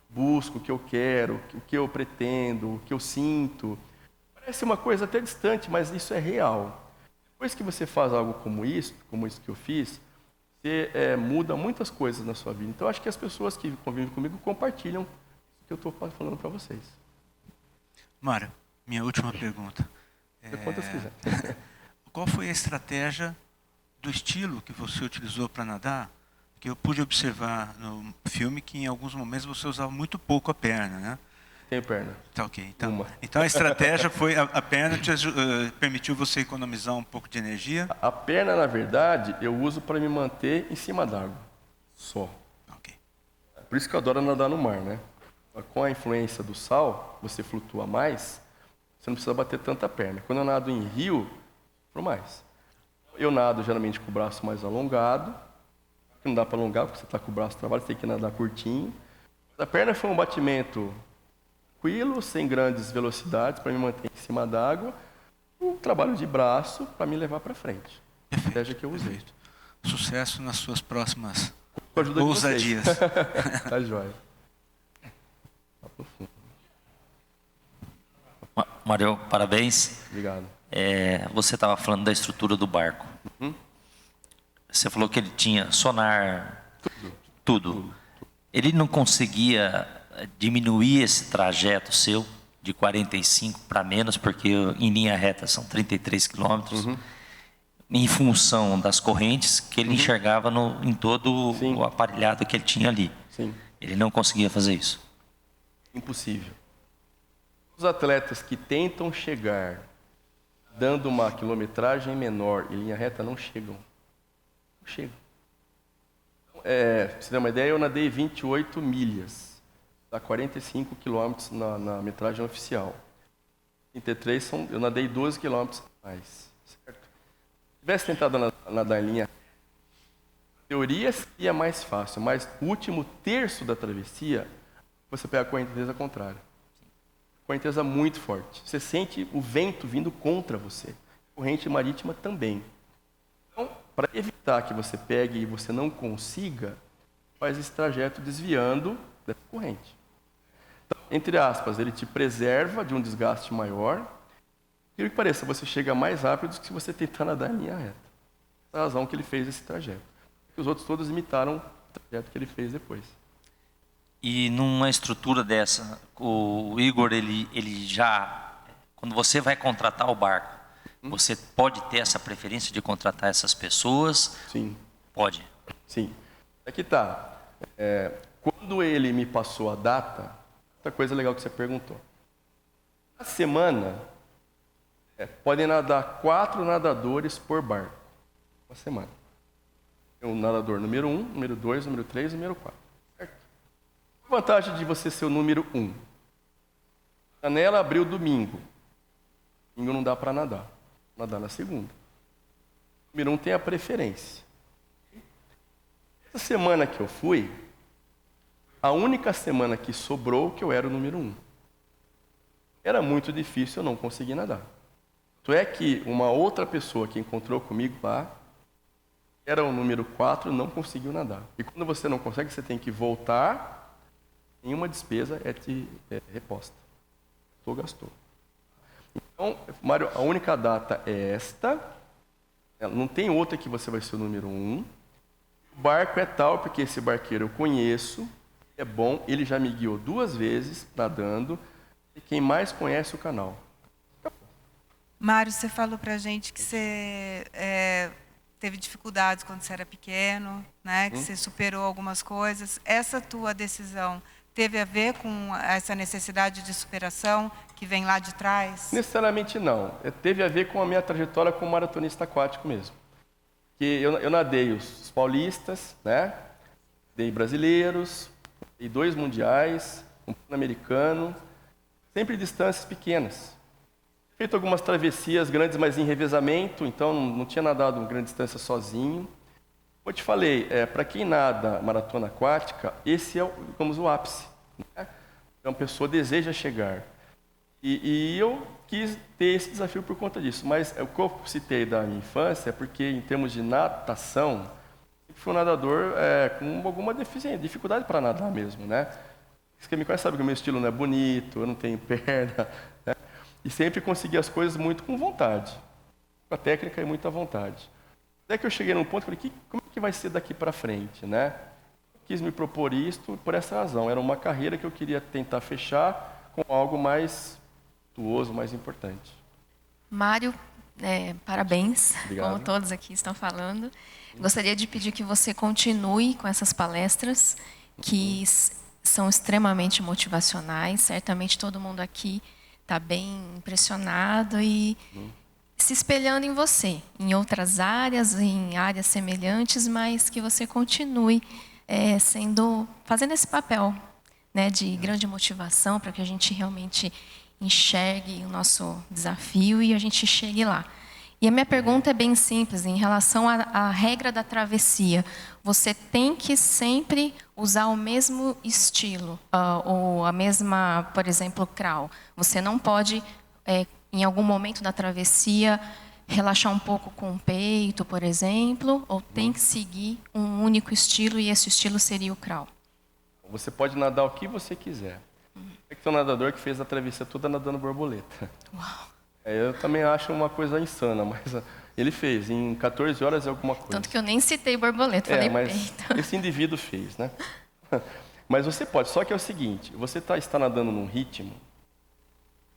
busco, o que eu quero, o que eu pretendo, o que eu sinto. Parece uma coisa até distante, mas isso é real. Depois que você faz algo como isso que eu fiz, você muda muitas coisas na sua vida. Então, eu acho que as pessoas que convivem comigo compartilham o que eu estou falando para vocês. Mário, minha última pergunta. Quantas quiser. Qual foi a estratégia do estilo que você utilizou para nadar? Que eu pude observar no filme que em alguns momentos você usava muito pouco a perna, né? Tenho perna. Tá, ok. Então a estratégia foi a perna permitiu você economizar um pouco de energia? A perna, na verdade, eu uso para me manter em cima d'água. Só. Ok. Por isso que eu adoro nadar no mar, né? Com a influência do sal, você flutua mais, você não precisa bater tanta perna. Quando eu nado em rio, por mais. Eu nado geralmente com o braço mais alongado, que não dá para alongar, porque você está com o braço travado, você tem que nadar curtinho. A perna foi um batimento tranquilo, sem grandes velocidades, para me manter em cima d'água. Um trabalho de braço para me levar para frente. A estratégia que eu usei. Perfeito. Sucesso nas suas próximas com a ajuda de ousadias. Tá joia. Mário, parabéns. Obrigado. Você estava falando da estrutura do barco. Uhum. Você falou que ele tinha sonar, tudo. Ele não conseguia diminuir esse trajeto seu de 45 para menos, porque em linha reta são 33 quilômetros, em função das correntes que ele enxergava em todo o aparelhado que ele tinha ali. Sim. Ele não conseguia fazer isso. Impossível. Os atletas que tentam chegar dando uma quilometragem menor em linha reta não chegam. Não chegam. Pra você ter uma ideia, eu nadei 28 milhas, dá 45 quilômetros na metragem oficial. 33 eu nadei 12 quilômetros a mais. Certo? Se tivesse tentado nadar em linha reta, a teoria seria mais fácil, mas o último terço da travessia, você pega a correnteza contrária. Correnteza muito forte. Você sente o vento vindo contra você. Corrente marítima também. Então, para evitar que você pegue e você não consiga, faz esse trajeto desviando dessa corrente. Então, entre aspas, ele te preserva de um desgaste maior. E o que pareça, você chega mais rápido do que se você tentar nadar em linha reta. Essa é a razão que ele fez esse trajeto. Os outros todos imitaram o trajeto que ele fez depois. E numa estrutura dessa, o Igor, ele já, quando você vai contratar o barco, você pode ter essa preferência de contratar essas pessoas? Sim. Pode? Sim. Aqui está. Quando ele me passou a data, outra coisa legal que você perguntou. Na semana, Podem nadar 4 nadadores por barco. Uma semana. Tem o nadador número 1, número 2, número 3 e número 4. Certo? A vantagem de você ser o número 1. A janela abriu domingo. Domingo não dá para nadar. Vou nadar na segunda. O número 1 tem a preferência. Essa semana que eu fui, a única semana que sobrou que eu era o número 1. Era muito difícil, eu não consegui nadar. Tanto é que uma outra pessoa que encontrou comigo lá, era o número 4, não conseguiu nadar. E quando você não consegue, você tem que voltar, nenhuma despesa é reposta. Gastou. Então, Mário, a única data é esta, não tem outra que você vai ser o número 1. O barco é tal, porque esse barqueiro eu conheço, é bom, ele já me guiou 2 vezes nadando, e quem mais conhece o canal. Mário, você falou pra gente que você teve dificuldades quando você era pequeno, né? Que você superou algumas coisas. Essa tua decisão teve a ver com essa necessidade de superação que vem lá de trás? Necessariamente não. Teve a ver com a minha trajetória como maratonista aquático mesmo. Que eu nadei os paulistas, né? Nadei brasileiros, nadei 2 mundiais, um pan-americano, sempre distâncias pequenas. Feito algumas travessias grandes, mas em revezamento, então não tinha nadado uma grande distância sozinho. Como eu te falei, para quem nada maratona aquática, esse é, digamos, o ápice. Né? Então a pessoa deseja chegar. E eu quis ter esse desafio por conta disso. Mas o que eu citei da minha infância é porque, em termos de natação, eu fui um nadador com alguma dificuldade para nadar mesmo. Né? Quem me conhece sabe que o meu estilo não é bonito, eu não tenho perna. Né? E sempre consegui as coisas muito com vontade. Com a técnica e muita vontade. Até que eu cheguei num ponto e falei, como é que vai ser daqui para frente, né? Eu quis me propor isto por essa razão. Era uma carreira que eu queria tentar fechar com algo mais virtuoso, mais importante. Mário, parabéns, Obrigado. como todos aqui estão falando. Gostaria de pedir que você continue com essas palestras, que são extremamente motivacionais. Certamente todo mundo aqui está bem impressionado e se espelhando em você, em outras áreas, em áreas semelhantes, mas que você continue fazendo esse papel, né, de grande motivação para que a gente realmente enxergue o nosso desafio e a gente chegue lá. E a minha pergunta é bem simples, em relação à regra da travessia. Você tem que sempre usar o mesmo estilo, ou a mesma, por exemplo, crawl. Você não pode, em algum momento da travessia, relaxar um pouco com o peito, por exemplo, ou tem que seguir um único estilo e esse estilo seria o crawl? Você pode nadar o que você quiser. É que tem um nadador que fez a travessia toda nadando borboleta. Uau! Eu também acho uma coisa insana, mas ele fez, em 14 horas é alguma coisa. Tanto que eu nem citei borboleta, falei mas peito. Esse indivíduo fez, né? Mas você pode, só que é o seguinte, você está nadando num ritmo,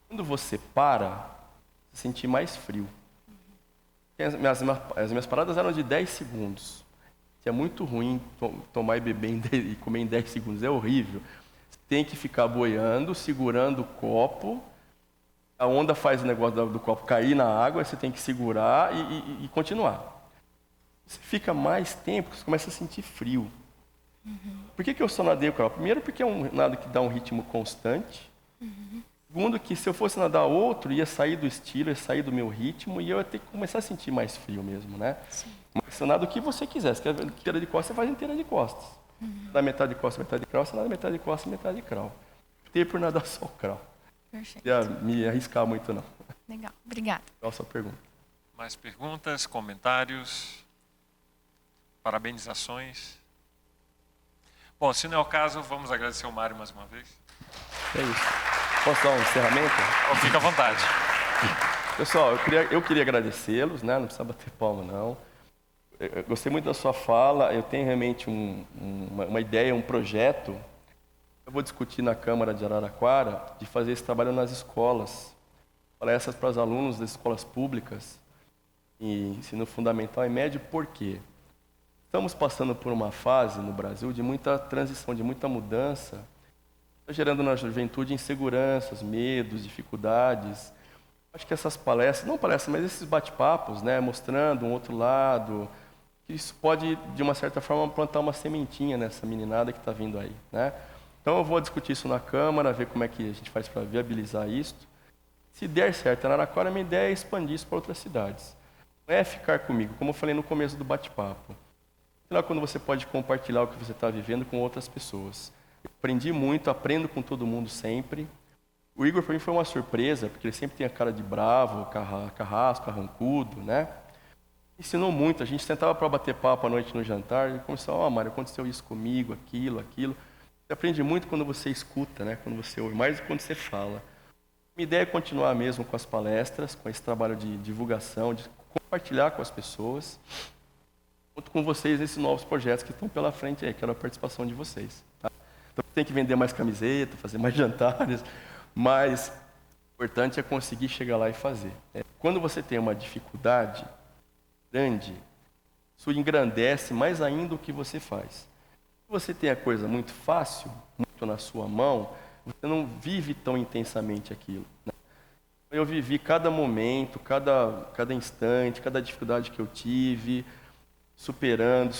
quando você para, você sentir mais frio. As minhas paradas eram de 10 segundos. É muito ruim tomar e beber e comer em 10 segundos, é horrível. Você tem que ficar boiando, segurando o copo. A onda faz o negócio do copo cair na água, você tem que segurar e continuar. Você fica mais tempo, você começa a sentir frio. Por que eu só nadei o crawl? Primeiro, porque é um nado que dá um ritmo constante. Segundo, que se eu fosse nadar outro, ia sair do estilo, ia sair do meu ritmo e eu ia ter que começar a sentir mais frio mesmo, né? Sim. Mas você nada o que você quiser. Se quer inteira de costas, você faz inteira de costas. Dá metade de costas, metade de crawl, você nada metade de costas, metade de crawl. Optei por nadar só o crawl. Perfeito. Não ia me arriscar muito, não. Legal, obrigada. Qual a sua pergunta? Mais perguntas, comentários, parabenizações? Bom, se não é o caso, vamos agradecer ao Mário mais uma vez. É isso. Posso dar um encerramento? Fica à vontade. Pessoal, eu queria agradecê-los, né? Não precisa bater palma, não. Eu gostei muito da sua fala. Eu tenho realmente uma ideia, um projeto. Eu vou discutir na Câmara de Araraquara de fazer esse trabalho nas escolas. Palestras para os alunos das escolas públicas, em ensino fundamental e médio, por quê? Estamos passando por uma fase no Brasil de muita transição, de muita mudança, gerando na juventude inseguranças, medos, dificuldades. Acho que essas palestras, não palestras, mas esses bate-papos, né, mostrando um outro lado, que isso pode, de uma certa forma, plantar uma sementinha nessa meninada que está vindo aí, né? Então eu vou discutir isso na Câmara, ver como é que a gente faz para viabilizar isso. Se der certo em Araraquara, a minha ideia é expandir isso para outras cidades. Não é ficar comigo, como eu falei no começo do bate-papo. Lá quando você pode compartilhar o que você está vivendo com outras pessoas. Eu aprendi muito, aprendo com todo mundo sempre. O Igor, para mim, foi uma surpresa, porque ele sempre tem a cara de bravo, carrasco, carrancudo, né? Ensinou muito, a gente sentava para bater papo à noite no jantar, e começou, Mário, aconteceu isso comigo, aquilo. Você aprende muito quando você escuta, né? Quando você ouve, mais do que quando você fala. Minha ideia é continuar mesmo com as palestras, com esse trabalho de divulgação, de compartilhar com as pessoas. Conto com vocês nesses novos projetos que estão pela frente aí, quero a participação de vocês. Tá? Então tem que vender mais camiseta, fazer mais jantares, mas o importante é conseguir chegar lá e fazer. Quando você tem uma dificuldade grande, isso engrandece mais ainda o que você faz. Se você tem a coisa muito fácil, muito na sua mão, você não vive tão intensamente aquilo. Né? Eu vivi cada momento, cada instante, cada dificuldade que eu tive, superando,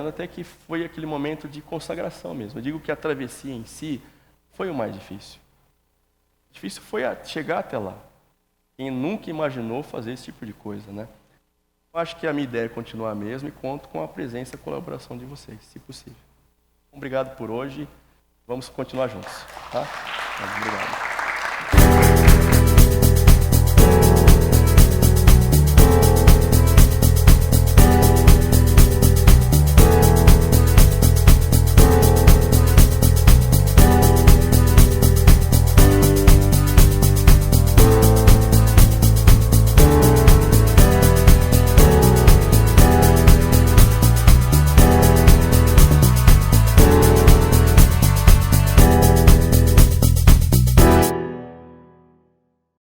até que foi aquele momento de consagração mesmo. Eu digo que a travessia em si foi o mais difícil. O difícil foi chegar até lá. Quem nunca imaginou fazer esse tipo de coisa, né? Eu acho que a minha ideia é continuar mesmo e conto com a presença e a colaboração de vocês, se possível. Obrigado por hoje. Vamos continuar juntos, tá? Obrigado.